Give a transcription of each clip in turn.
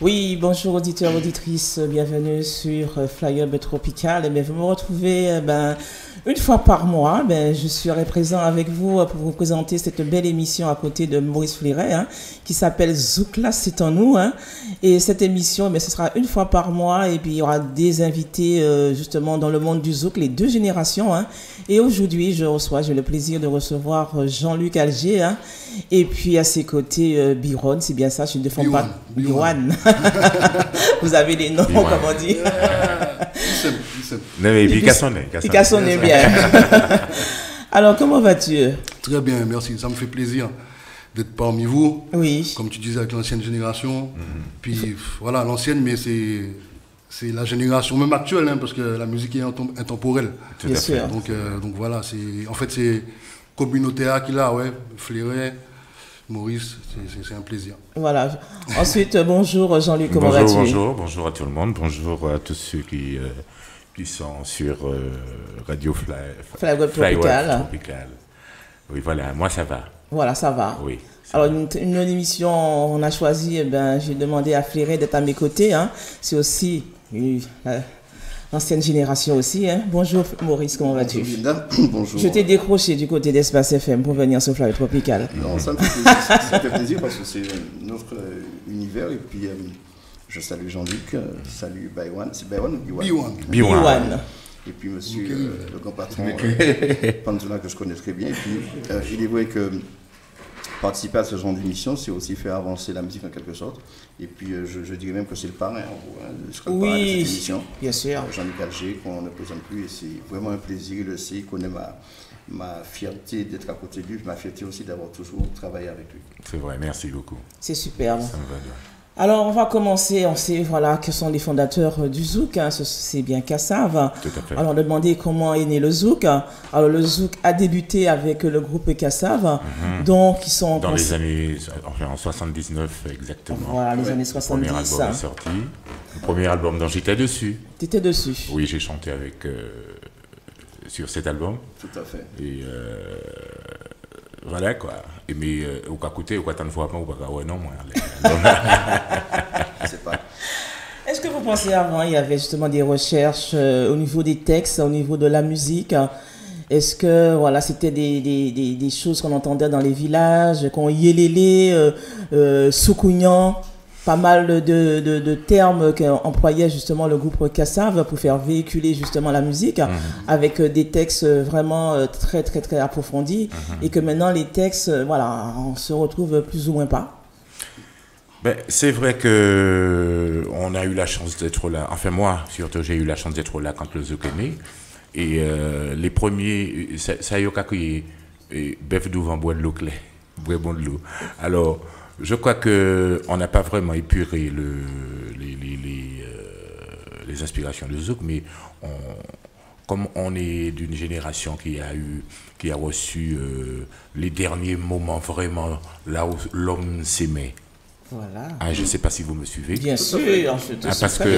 Oui, bonjour auditeurs, auditrices, bienvenue sur Fly Up Tropical. Vous me retrouvez une fois par mois. Je serai présent avec vous pour vous présenter cette belle émission à côté de Maurice Fleuret qui s'appelle Zouk là, c'est en nous. Et cette émission, ce sera une fois par mois et puis il y aura des invités justement dans le monde du Zouk, les deux générations. Et aujourd'hui, j'ai le plaisir de recevoir Jean-Luc Alger et puis à ses côtés Biron, c'est bien ça, je ne défends pas. Biron. Vous avez les noms, comment dire. Non, mais Picasso est bien. Alors, comment vas-tu? Très bien, merci. Ça me fait plaisir d'être parmi vous. Oui. Comme tu disais, avec l'ancienne génération. Puis voilà, l'ancienne, mais c'est la génération même actuelle, parce que la musique est intemporelle. Bien sûr. Donc voilà, en fait, c'est communautaire qu'il a, Fleuret. Maurice, c'est un plaisir. Voilà. Ensuite, bonjour Jean-Luc, comment vas-tu? Bonjour à tout le monde, bonjour à tous ceux qui sont sur Radio Fly Up Tropical. Oui, voilà, moi ça va. Voilà, ça va. Oui. Alors, une émission, on a choisi, j'ai demandé à Fleuret d'être à mes côtés. C'est aussi l'ancienne génération aussi. Bonjour Maurice, comment vas-tu? Bonjour. Je t'ai décroché du côté d'Espace FM pour venir sur Fly Up Tropical. Non, ça me fait plaisir, ça me fait plaisir parce que c'est notre univers. Et puis, je salue Jean-Luc, salut Baywan. C'est Baywan ou Biwan? Biwan. Et puis, monsieur le grand patron, Panzula, que je connais très bien. Et puis, il est vrai que participer à ce genre d'émission, c'est aussi faire avancer la musique en quelque sorte. Et puis, je dirais même que c'est le parrain, le parrain de cette émission. Bien sûr. Jean-Luc Alger, qu'on ne présente plus. Et c'est vraiment un plaisir, il le sait, il connaît ma fierté d'être à côté de lui, ma fierté aussi d'avoir toujours travaillé avec lui. C'est vrai, merci beaucoup. C'est superbe. Ça me va bien. Alors, on va commencer. On sait que sont les fondateurs du Zouk. C'est bien Kassav. Tout à fait. Alors, on a demandé comment est né le Zouk. Alors, le Zouk a débuté avec le groupe Kassav. Donc, ils sont... Dans les années... en 79 exactement. Voilà, les années 70. Le premier album est sorti. Le premier album dont j'étais dessus. Tu étais dessus? Oui, j'ai chanté sur cet album. Tout à fait. Et... voilà quoi. Et mais au cas côté, au cas tant de fois pas ou pas ouais non moi. C'est pas. Est-ce que vous pensez avant il y avait justement des recherches au niveau des textes, au niveau de la musique? Est-ce que c'était des choses qu'on entendait dans les villages, qu'on yélélé, soukounian, pas mal de termes qu'employait justement le groupe Kassav pour faire véhiculer justement la musique avec des textes vraiment très très très approfondis et que maintenant les textes, on se retrouve plus ou moins pas. C'est vrai que on a eu la chance d'être là. Enfin moi, surtout j'ai eu la chance d'être là quand le Zouk est né. Et les premiers, ça y est, bœuf d'ouvre bois de l'eau claire, bois bon de l'eau. Alors je crois qu'on n'a pas vraiment épuré les inspirations de Zouk, mais comme on est d'une génération qui a reçu les derniers moments vraiment là où l'homme s'aimait. Voilà. Je ne sais pas si vous me suivez. Bien sûr, parce que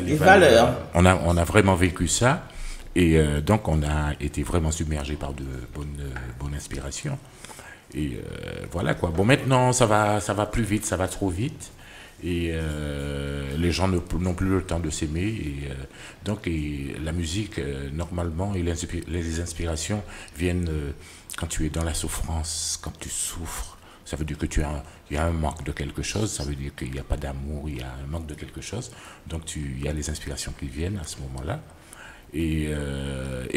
les valeurs. On a vraiment vécu ça et donc on a été vraiment submergé par de bonnes inspirations. Et voilà quoi. Bon, maintenant ça va plus vite, ça va trop vite. Et les gens n'ont plus le temps de s'aimer. Et donc la musique, normalement, et les inspirations viennent quand tu es dans la souffrance, quand tu souffres. Ça veut dire que il y a un manque de quelque chose, ça veut dire qu'il n'y a pas d'amour, il y a un manque de quelque chose. Donc il y a les inspirations qui viennent à ce moment-là. Et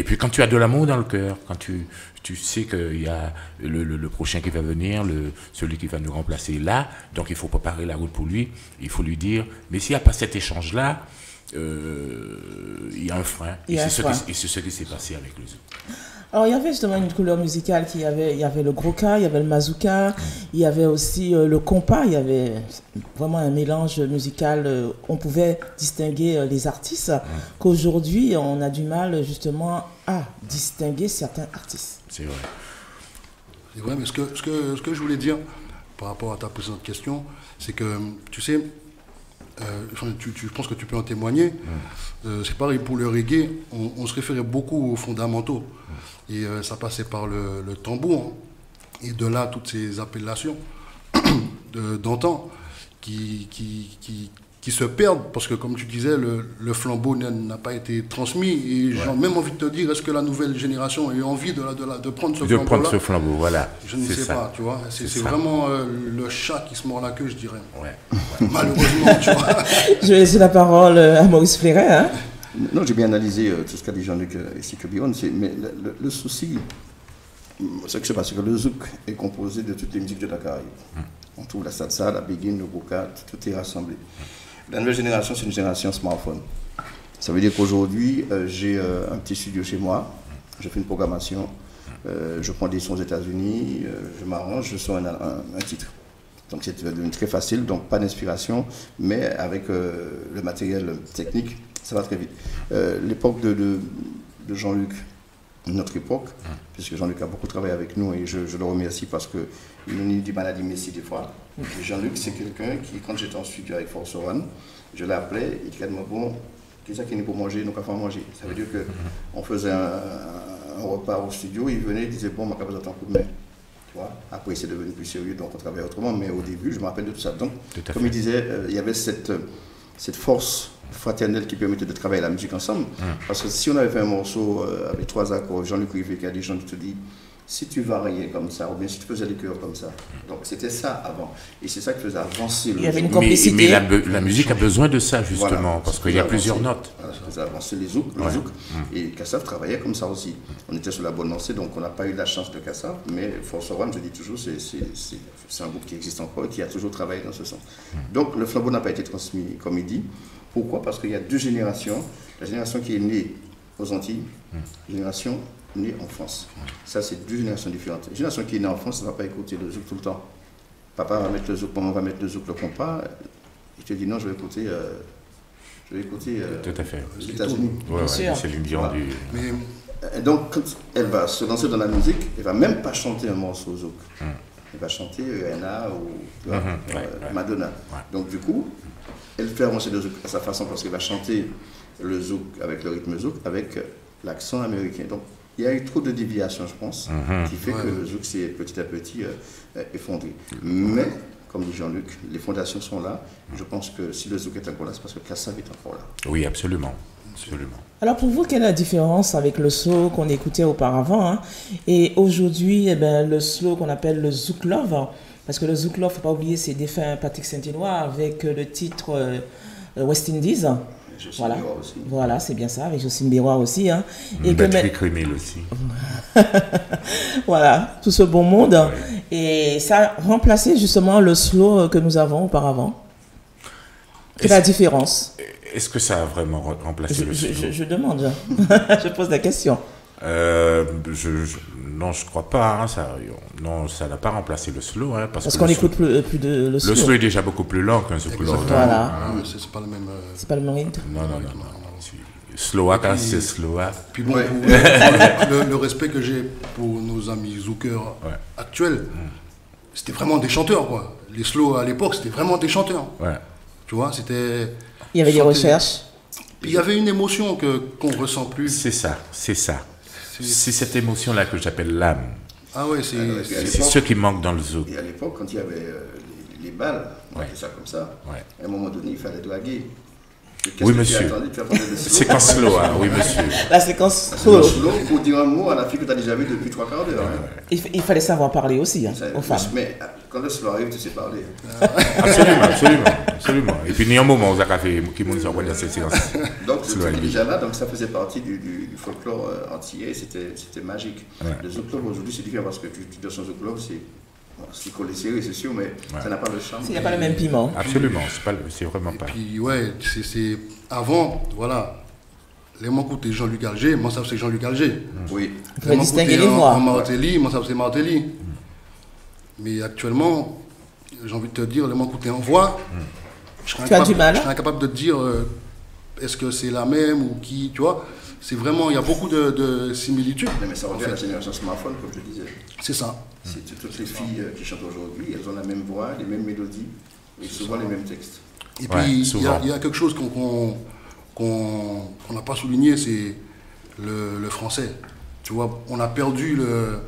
puis quand tu as de l'amour dans le cœur, quand tu sais qu'il y a le prochain qui va venir, celui qui va nous remplacer là, donc il faut préparer la route pour lui, il faut lui dire, mais s'il n'y a pas cet échange-là, il y a un frein. Et c'est ce qui s'est passé avec le Zouk. Alors, il y avait justement une couleur musicale il y avait le groka, il y avait le mazouka, il y avait aussi le compas, il y avait vraiment un mélange musical, on pouvait distinguer les artistes, qu'aujourd'hui, on a du mal justement à distinguer certains artistes. C'est vrai. C'est vrai, mais ce que je voulais dire par rapport à ta précédente question, c'est que, tu sais, je pense que tu peux en témoigner. C'est pareil pour le reggae, on se référait beaucoup aux fondamentaux. Et ça passait par le tambour. Et de là, toutes ces appellations d'antan. qui se perdent, parce que comme tu disais, le flambeau n'a pas été transmis. Et j'ai même envie de te dire, est-ce que la nouvelle génération a eu envie de prendre ce flambeau-là ? De prendre ce flambeau, voilà. Je ne sais pas, tu vois. C'est vraiment le chat qui se mord la queue, je dirais. Ouais. Malheureusement, tu vois. Je vais laisser la parole à Maurice Fleuret. Hein. Non, j'ai bien analysé tout ce qu'a dit Jean-Luc ici que Biron, mais le souci, ce qui se passe, c'est que le zouk est composé de toutes les musiques de la Caraïbe. On trouve la salsa, la béguine, le boka, tout est rassemblé. La nouvelle génération, c'est une génération smartphone. Ça veut dire qu'aujourd'hui, j'ai un petit studio chez moi, je fais une programmation, je prends des sons aux États-Unis, je m'arrange, je sors un titre. Donc c'est devenu très facile, donc pas d'inspiration, mais avec le matériel technique, ça va très vite. L'époque de Jean-Luc, notre époque, puisque Jean-Luc a beaucoup travaillé avec nous et je le remercie parce qu'il nous dit maladie Messi des fois. Jean-Luc, c'est quelqu'un qui, quand j'étais en studio avec Force One, je l'appelais, il disait bon, qu'est-ce qu'il y a pour manger, nous qu'à manger. Ça veut dire qu'on faisait un repas au studio, il venait, il disait bon, ma capable d'attendre un coup de main. Tu vois? Après, c'est devenu plus sérieux, donc on travaillait autrement, mais au début, je me rappelle de tout ça. Donc, comme il disait, il y avait cette force fraternelle qui permettait de travailler la musique ensemble. Parce que si on avait fait un morceau avec 3 accords, Jean-Luc Rivet qui a dit, Jean-Luc te dit, si tu variais comme ça, ou bien si tu faisais les chœurs comme ça. Donc c'était ça avant. Et c'est ça qui faisait avancer le Il y avait une complicité. Mais la musique a besoin de ça, justement, voilà, parce qu'il y a plusieurs notes. Voilà, ça faisait avancer le zouk. Et Kassav travaillait comme ça aussi. On était sur la bonne lancée, donc on n'a pas eu la chance de Kassav, mais Force One, je dis toujours, c'est un groupe qui existe encore et qui a toujours travaillé dans ce sens. Donc le flambeau n'a pas été transmis, comme il dit. Pourquoi? Parce qu'il y a 2 générations. La génération qui est née aux Antilles, la génération née en France. Ça, c'est 2 générations différentes. La génération qui est née en France ne va pas écouter le zouk tout le temps. Papa va mettre le zouk, maman va mettre le zouk, le compas. Il te dit non, je vais écouter tout à fait. Les États-Unis. Ouais, c'est l'Union du... Mais, donc, quand elle va se lancer dans la musique, elle ne va même pas chanter un morceau zouk. Elle va chanter Rihanna ou Madonna. Donc, du coup, elle fait avancer le zouk à sa façon parce qu'elle va chanter le zouk avec le rythme zouk, avec l'accent américain. Donc, il y a eu trop de déviations, je pense, qui fait que le zouk s'est petit à petit effondré. Mais, comme dit Jean-Luc, les fondations sont là. Je pense que si le zouk est encore là, c'est parce que Kassav est encore là. Oui, absolument. Absolument. Alors pour vous, quelle est la différence avec le slow qu'on écoutait auparavant et aujourd'hui, le slow qu'on appelle le zouk love, parce que le zouk love, il ne faut pas oublier, c'est défunt Patrick Saint-Éloi avec le titre West Indies. Voilà, voilà, c'est bien ça, avec Jocelyne Béroir aussi. Et Patrick Rémil aussi. Voilà, tout ce bon monde. Et ça a remplacé justement le slow que nous avons auparavant. Quelle est la différence? Est-ce que ça a vraiment remplacé le slow? Je demande, je pose la question. Non, je crois pas. Non, ça n'a pas remplacé le slow. Parce qu'on n'écoute plus de le slow. Le slow est déjà beaucoup plus lent qu'un zouk love. Voilà. C'est pas le même. C'est pas le même rythme. Non. Sloaka, c'est sloa. Puis bon, le respect que j'ai pour nos amis zoukeurs actuels, c'était vraiment des chanteurs, quoi. Les slow à l'époque, c'était vraiment des chanteurs. Ouais. Tu vois, c'était. Il y avait des recherches. Puis il y avait une émotion qu'on ressent plus. C'est ça. C'est cette émotion-là que j'appelle l'âme. Ah ouais, c'est ce qui manque dans le zouk. Et à l'époque, quand il y avait les balles, on fait ça comme ça, à un moment donné, il fallait draguer. Oui, monsieur. Séquence slow, oui, monsieur. La séquence slow. Pour dire un mot à la fille que tu as déjà vue depuis 3 quarts d'heure. Il fallait savoir parler aussi aux femmes. Mais quand le slow arrive, tu sais parler. Absolument. Et puis, il y a un moment où ça a fait qui m'ont dit dans cette séquence. Donc, c'était déjà là, donc ça faisait partie du folklore antillais, c'était magique. Le zouk club aujourd'hui, c'est différent parce que tu danses un zouk club, c'est collé serré, c'est sûr, mais ça n'a pas le charme. Il n'y a pas le même piment. Absolument, c'est vraiment pas. Et puis, c'est avant, voilà. Les gens écoutaient Jean-Luc Alger, moi ça c'est Jean-Luc Alger. Oui. Il faut distinguer les voix. Martelly, moi ça c'est Martelly. Mais actuellement, j'ai envie de te dire, les gens écoutaient en voix. Tu as du mal. Je serais incapable de te dire est-ce que c'est la même ou qui, tu vois. C'est vraiment, il y a beaucoup de similitudes. Mais ça revient à la génération smartphone, comme je disais. C'est ça. Toutes les filles qui chantent aujourd'hui, elles ont la même voix, les mêmes mélodies et souvent les mêmes textes. Et puis, il y a quelque chose qu'on n'a pas souligné, c'est le français. Tu vois, on a perdu le...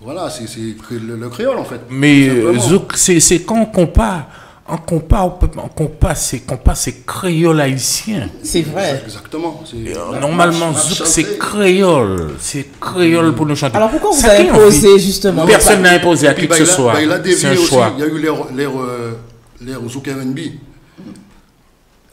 Voilà, c'est le créole en fait. Mais zouk, c'est quand on compare on compare c'est créole haïtien. C'est vrai. Exactement. Normalement, zouk, c'est créole. C'est créole pour nous chanter. Alors pourquoi vous avez imposé justement? Personne n'a imposé à qui que ce soit. C'est un choix. Il y a eu l'ère zouk R&B.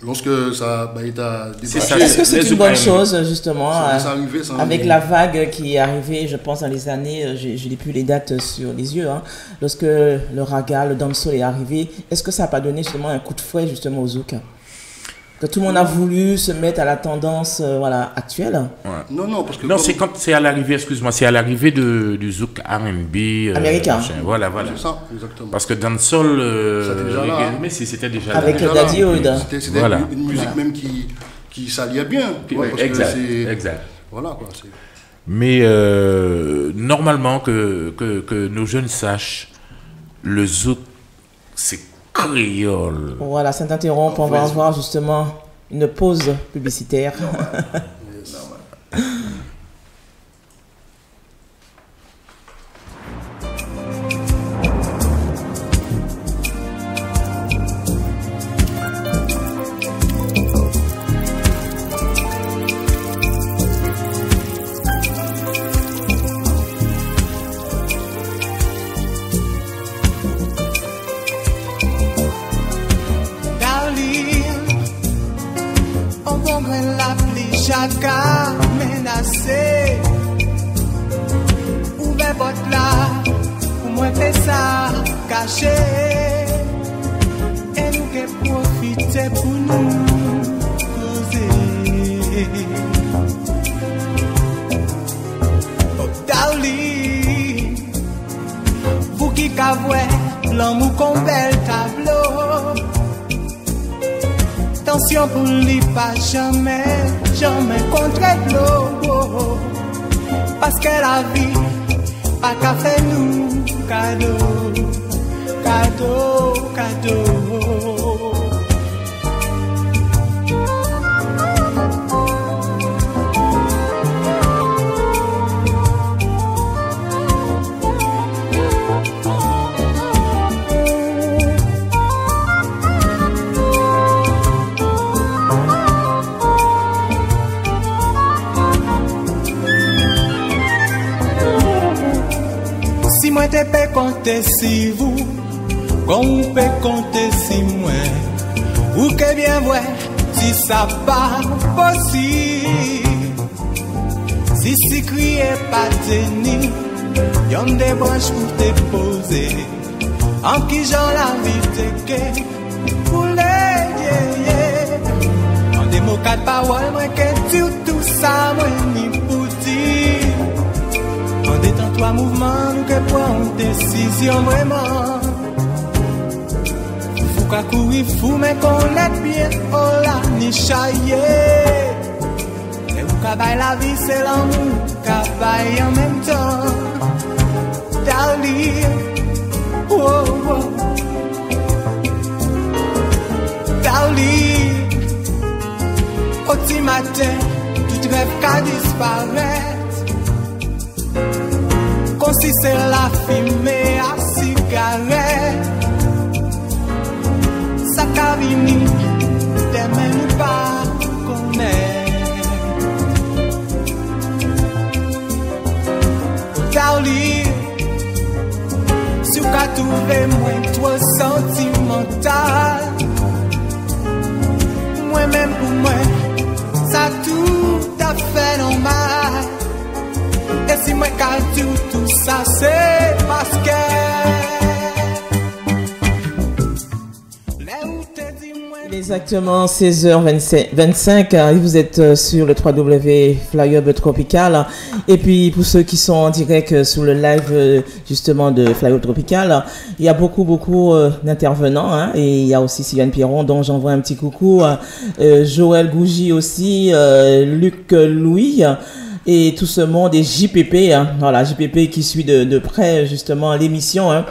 Lorsque ça a débarqué. Est-ce que c'est une bonne chose, justement, arrivé, avec la vague qui est arrivée, je pense, dans les années, je n'ai plus les dates sur les yeux, hein, lorsque le raga, le dancehall est arrivé, est-ce que ça n'a pas donné justement un coup de fouet justement au zouk? Que tout le monde a voulu se mettre à la tendance actuelle. Ouais. Non, parce que... Non, c'est à l'arrivée, excuse-moi, c'est à l'arrivée du zouk R&B. Américain. Voilà. C'est ça, exactement. Parce que dancehall, mais c'était déjà là. Avec Daddy Hood. C'était une musique même qui s'alliait bien. Exact. Voilà, quoi. Mais normalement, que nos jeunes sachent, le zouk, c'est créole. Voilà, sans t'interrompre, on va avoir justement une pause publicitaire. Chaka menacé, ouvert porte là, pour moi fait ça caché, et nous qui profiter pour nous causer. Oh darling, vous qui cavouez l'amour qu'on bel tableau. Attention pour lui pas jamais contre l'eau. Parce que la vie pas qu'à faire nous cadeau. Moi te peux compter si vous, qu'on peut compter si moi, ou que bien moi, si ça pas possible. Si crier pas tenir, y'en des branches pour te poser, en qui j'en la vie te que, pour les en des mots quatre paroles, moi que tout ça, moi ni pour dire. En détends-toi mouvement, nous que prendre décision vraiment. Faut qu'à courir fou, mais qu'on est bien, oh là, ni chaillé. Et où qu'à bailler la vie, c'est l'amour, qu'à bailler en même temps. Darling, oh. Darling, au petit matin, tout rêve qu'à disparaître. Comme si c'est la fumée à cigarette. Ça carine, t'es même pas connaître. Darling, si vous avez trouvé moins trop sentimental, moi-même pour moi, ça tout à fait normal. Et si moi quand tout ça c'est parce que il est exactement 16h25 et vous êtes sur le www.flyhub Tropical. Et puis pour ceux qui sont en direct sur le live justement de Flyhub Tropical, il y a beaucoup d'intervenants hein, et il y a aussi Sylvain Pierron dont j'envoie un petit coucou, Joël Gougy aussi, Luc Louis. Et tout ce monde est JPP, hein. Voilà, JPP qui suit de près justement l'émission. Hein.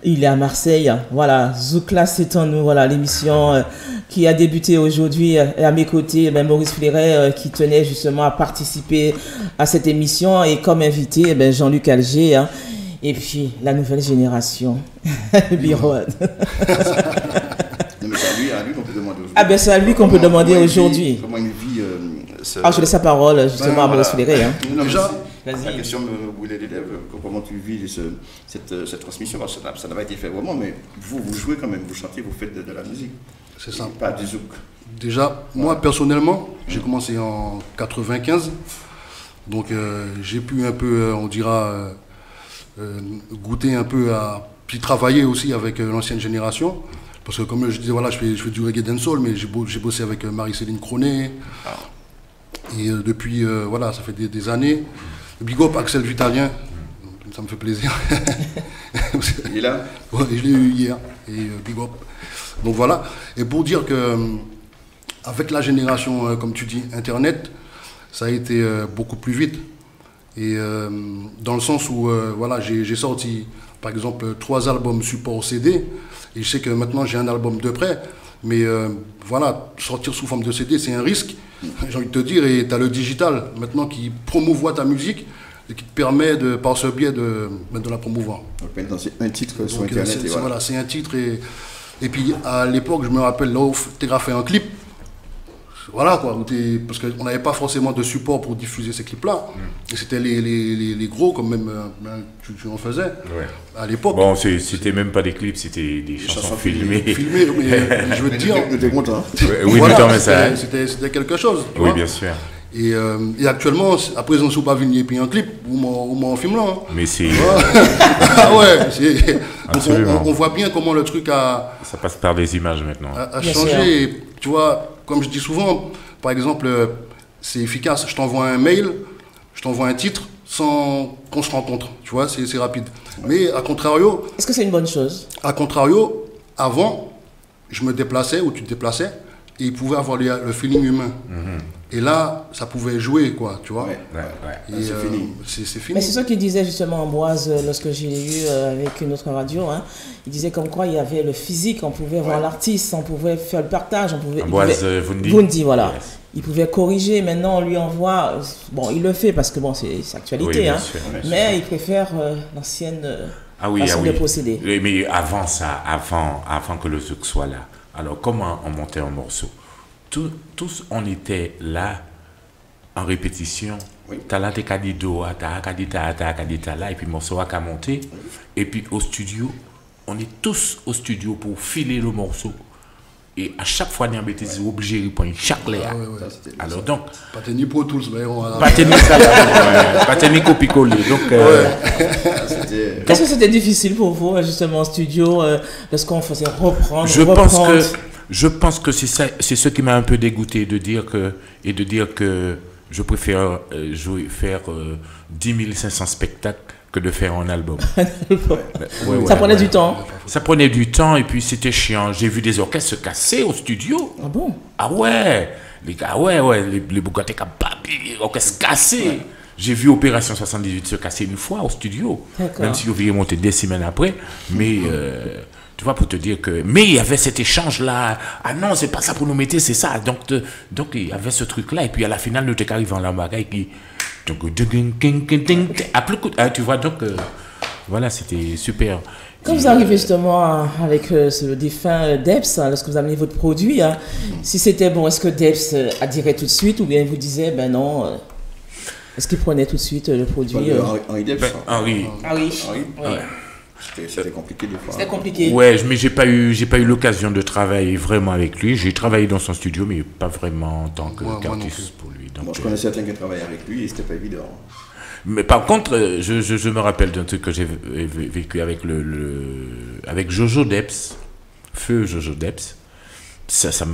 Il est à Marseille. Voilà, Zoukla c'est en nous. Voilà, l'émission qui a débuté aujourd'hui. À mes côtés, Maurice Fleuret qui tenait justement à participer à cette émission et comme invité, Jean-Luc Alger. Hein. Et puis la nouvelle génération, Biron. Mais c'est à lui qu'on peut demander aujourd'hui. Ah ben c'est à lui qu'on peut demander aujourd'hui. Comment il vit Ah, je laisse la parole justement à Maurice Fédéré. Hein. Déjà, la question me brûlait les lèvres. Comment tu vis cette transmission? Ça n'a pas été fait vraiment, mais vous jouez quand même, vous chantez, vous faites de la musique. C'est ça. Pas du zouk. Déjà, moi personnellement, j'ai commencé en 95. Donc j'ai pu un peu, on dira, goûter un peu à... Puis travailler aussi avec l'ancienne génération. Parce que comme je disais, voilà, je fais du reggae dancehall, mais j'ai bossé avec Marie-Céline Cronet. Et depuis, voilà, ça fait des années. Big up Axel Vitalien, ça me fait plaisir. Il est là? Ouais, je l'ai eu hier. Et big up. Donc voilà. Et pour dire que avec la génération, comme tu dis, Internet, ça a été beaucoup plus vite. Et dans le sens où, voilà, j'ai sorti, par exemple, 3 albums support CD. Et je sais que maintenant, j'ai un album de près. Mais voilà, sortir sous forme de CD, c'est un risque, j'ai envie de te dire. Et tu as le digital, maintenant, qui promouvoit ta musique et qui te permet, par ce biais, de la promouvoir. Donc maintenant, c'est un titre sur Internet. Voilà, c'est un titre. Et puis, à l'époque, je me rappelle, là où tu as fait un clip, voilà quoi, parce qu'on n'avait pas forcément de support pour diffuser ces clips-là. Et c'était les gros, comme même tu en faisais à l'époque. Bon, c'était même pas des clips, c'était des chansons filmées. Filmées, mais je veux te dire. Tu étais content. Oui, voilà, mais ça. C'était quelque chose. Oui, bien sûr. Et actuellement, à présent, sous Pavillon, puis un clip, ou un film là. Hein. Mais c'est. Ah ouais, on voit bien comment le truc a. Ça passe par des images maintenant. A changé. Et, tu vois, comme je dis souvent, par exemple, c'est efficace. Je t'envoie un mail, je t'envoie un titre sans qu'on se rencontre. Tu vois, c'est rapide. Mais à contrario. Est-ce que c'est une bonne chose? À contrario, avant, je me déplaçais ou tu te déplaçais et il pouvait avoir le feeling humain. Et là, ça pouvait jouer, quoi, tu vois. Ouais. Et c'est fini. C'est fini. Mais c'est ce qu'il disait justement Ambroise lorsque j'ai eu avec une autre radio. Hein. Il disait comme quoi il y avait le physique, on pouvait voir l'artiste, on pouvait faire le partage, on pouvait. Ambroise Vundi, voilà. Yes. Il pouvait corriger. Maintenant, on lui envoie. Bon, il le fait parce que bon, c'est actualité, oui, hein. sûr, mais il préfère l'ancienne façon de procéder. Mais avant ça, avant que le zouk soit là, alors comment on montait un morceau? Tous on était là en répétition. T'as là, t'as dit do, t'as dit là, et puis le morceau a monté. Et puis au studio, on est tous au studio pour filer le morceau. Et à chaque fois, on est obligé de prendre chaque layer. Alors donc. Pas de ni Pro Tools, mais on a. Pas de ni copier-coller. Donc. Est-ce que c'était difficile pour vous, justement, en studio, lorsqu'on faisait reprendre? Je pense que c'est ce qui m'a un peu dégoûté de dire que je préfère faire 10 500 spectacles que de faire un album. Ça prenait du temps. Ça prenait du temps et puis c'était chiant. J'ai vu des orchestres se casser au studio. Ah bon? Ah ouais, les gars, les Bugatti les orchestres cassés. J'ai vu Opération 78 se casser une fois au studio, même si vous monté des semaines après, mais tu vois, pour te dire que... Mais il y avait cet échange-là. Ah non, c'est pas ça pour nous mettre, c'est ça. Donc il y avait ce truc-là. Et puis à la finale, le TK arrive en lambagaille qui... Tu vois, donc... Voilà, c'était super. Quand vous arrivez justement avec ce défunt Debs, lorsque vous amenez votre produit, si c'était bon, est-ce que Debs adhérait tout de suite ou bien vous disait, ben non... Est-ce qu'il prenait tout de suite le produit Henri Debs. Henri. Ah oui. C'était compliqué des fois. C'était compliqué. Ouais, mais j'ai pas eu l'occasion de travailler vraiment avec lui. J'ai travaillé dans son studio, mais pas vraiment en tant qu'artiste pour lui. Donc, moi, je connais certains qui travaillaient avec lui et c'était pas évident. Mais par contre, je me rappelle d'un truc que j'ai vécu avec avec Jojo Debs, feu Jojo Debs. Ça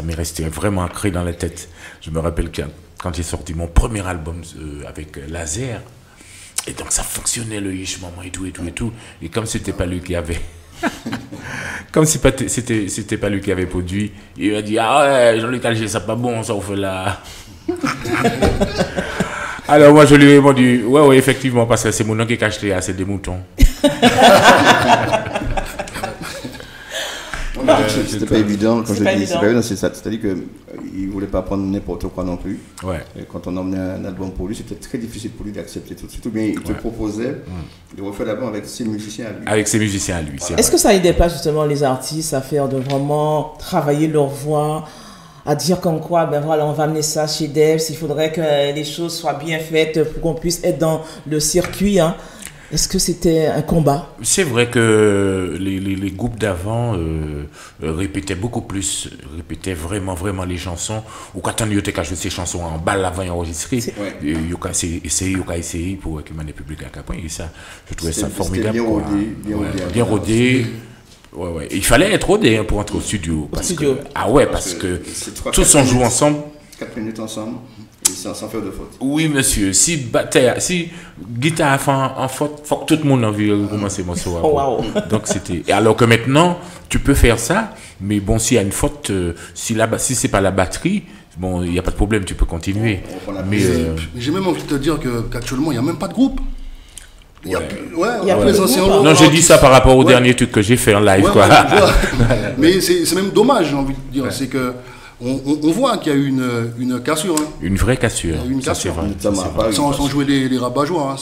m'est resté vraiment ancré dans la tête. Je me rappelle quand j'ai sorti mon premier album avec Laser. Et donc ça fonctionnait le Yish Maman et tout. Et comme c'était pas lui qui avait c'était pas lui qui avait produit, il a dit ah ouais Jean-Luc Alger ça pas bon ça on fait là. Alors moi je lui ai répondu ouais effectivement parce que c'est mon nom qui est acheté c'est des moutons. C'était pas évident quand je dis c'est pas évident, c'est-à-dire que il ne voulait pas prendre n'importe quoi non plus. Ouais. Et quand on emmenait un album pour lui, c'était très difficile pour lui d'accepter tout de suite. Ou bien il te proposait de refaire l'album avec ses musiciens à lui. Avec ses musiciens à lui, c'est vrai. Est-ce que ça aidait pas justement les artistes à faire de vraiment travailler leur voix, à dire comme quoi, ben voilà, on va amener ça chez Debs, il faudrait que les choses soient bien faites pour qu'on puisse être dans le circuit, hein. Est-ce que c'était un combat? C'est vrai que les groupes d'avant répétaient beaucoup plus, répétaient vraiment les chansons. Ou quand on était qu'à jouer ces chansons en balle avant d'enregistrer, il y a essayé pour que le public à Capon. Et ça, je trouvais ça formidable. Bien rodé. Ouais. Il fallait être rodé pour entrer au studio. Parce que tous on joue ensemble. 4 minutes ensemble. Sans faire de faute. Oui, monsieur. Si guitare en faute, faut que tout le monde a vu commencer mon soir. Wow. Donc c'était. Alors que maintenant, tu peux faire ça, mais bon, s'il y a une faute, si c'est pas la batterie, bon, il n'y a pas de problème, tu peux continuer. Mais j'ai même envie de te dire qu'actuellement, il n'y a même pas de groupe. Il y a les anciens. Non, j'ai dit ça par rapport au dernier truc que j'ai fait en live, quoi. Mais c'est même dommage, j'ai envie de dire. C'est que. On voit qu'il y a eu une cassure. Hein. Une vraie cassure. Une cassure. Paris, sans jouer les rabat-joie. Hein.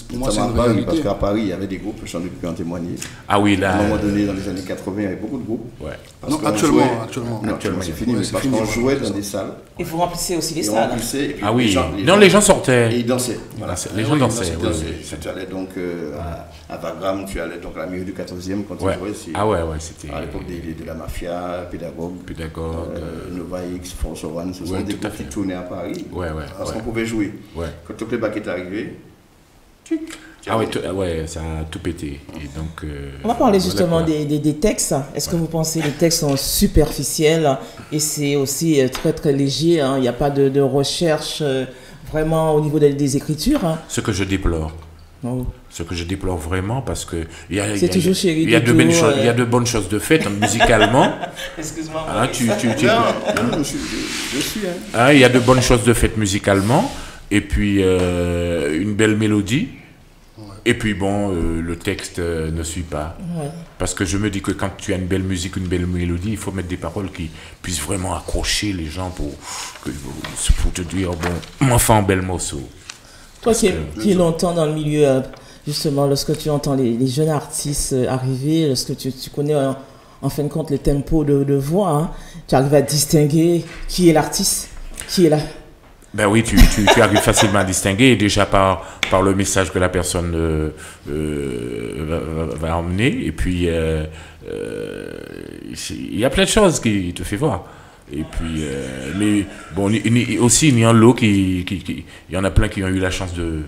Pour moi, c'est une réalité. Parce qu'à Paris, il y avait des groupes, j'en ai pu en témoigner. Ah oui, là. À un moment donné, dans les années 80, il y avait beaucoup de groupes. Ouais. Non, actuellement, c'est fini. Mais parce qu'on jouait dans des salles. Et vous remplissez aussi les salles. Ah oui. Les gens sortaient. Et ils dansaient. Voilà. Les gens dansaient. Tu allais donc à Wagram, tu allais donc à la mairie du 14e quand tu jouais. Ah ouais, c'était. À l'époque de la mafia, pédagogue. Nova X, Force One, ce sont des groupes qui tournaient à Paris. Parce qu'on pouvait jouer. Quand le playback est arrivé, ça a tout pété. Et donc, on va parler justement des textes. Est-ce que vous pensez que les textes sont superficiels et c'est aussi très léger, hein? Il n'y a pas de recherche vraiment au niveau des écritures, hein? Ce que je déplore. Ce que je déplore vraiment parce que il y a de bonnes choses de faites musicalement. Excuse-moi. Je suis. Il y a de bonnes choses de faites musicalement et puis une belle mélodie. Et puis bon, le texte ne suit pas. Parce que je me dis que quand tu as une belle musique, une belle mélodie, il faut mettre des paroles qui puissent vraiment accrocher les gens pour te dire, bon, enfin, bel morceau. Toi qui es longtemps dans le milieu, justement, lorsque tu entends les jeunes artistes arriver, lorsque tu connais en fin de compte le tempo de voix, hein, tu arrives à distinguer qui est l'artiste, qui est là. Ben oui, tu arrives facilement à distinguer, déjà par le message que la personne va emmener. Et puis, il y a plein de choses qui te fait voir. Et puis, mais bon, aussi, il y a l'eau il y en a plein qui ont eu la chance de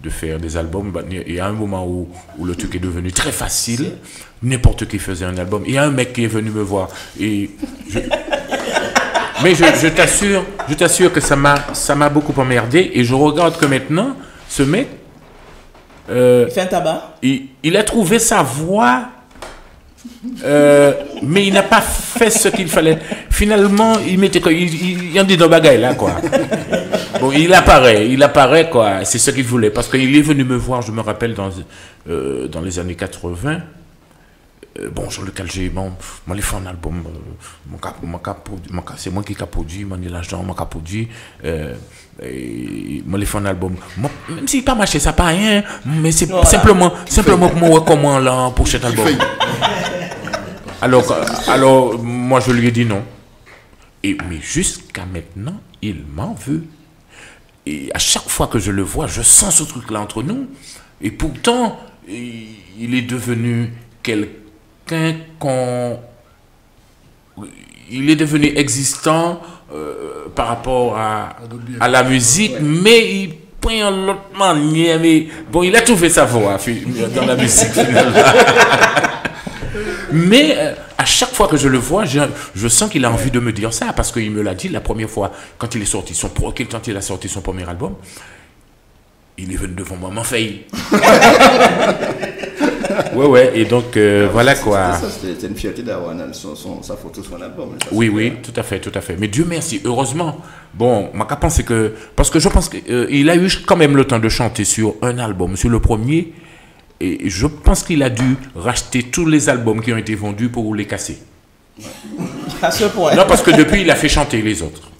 faire des albums. Il y a un moment où le truc est devenu très facile. N'importe qui faisait un album. Il y a un mec qui est venu me voir. Mais je t'assure que ça m'a beaucoup emmerdé. Et je regarde que maintenant, ce mec... il fait un tabac. Il a trouvé sa voix... mais il n'a pas fait ce qu'il fallait. Finalement, il y a des deux bagailles là, quoi. Bon, il apparaît, quoi. C'est ce qu'il voulait. Parce qu'il est venu me voir, je me rappelle, dans les années 80. Bon, sur lequel j'ai fait un album. C'est moi qui produit, l'argent, moi qui produit. Moi, fait un album. Même s'il n'a pas marché, ça n'a pas rien. Mais c'est simplement pour moi comment là pour cet album. Alors, moi, je lui ai dit non. Mais jusqu'à maintenant, il m'en veut. Et à chaque fois que je le vois, je sens ce truc-là entre nous. Et pourtant, il est devenu quelqu'un il est devenu existant par rapport à la musique, mais il prend l'autre manière. Mais bon, il a trouvé sa voix dans la musique. Mais à chaque fois que je le vois, je sens qu'il a envie de me dire ça, parce qu'il me l'a dit la première fois quand il a sorti son premier album. Il est venu devant moi, m'en fait. Ouais, et donc voilà quoi. C'était une fierté d'avoir sa photo sur un album. Oui, tout à fait. Mais Dieu merci, heureusement. Bon, ma capance, c'est que. Parce que je pense qu'il a eu quand même le temps de chanter sur un album, sur le premier. Et je pense qu'il a dû racheter tous les albums qui ont été vendus pour les casser. À ce point. Non, parce que depuis, il a fait chanter les autres.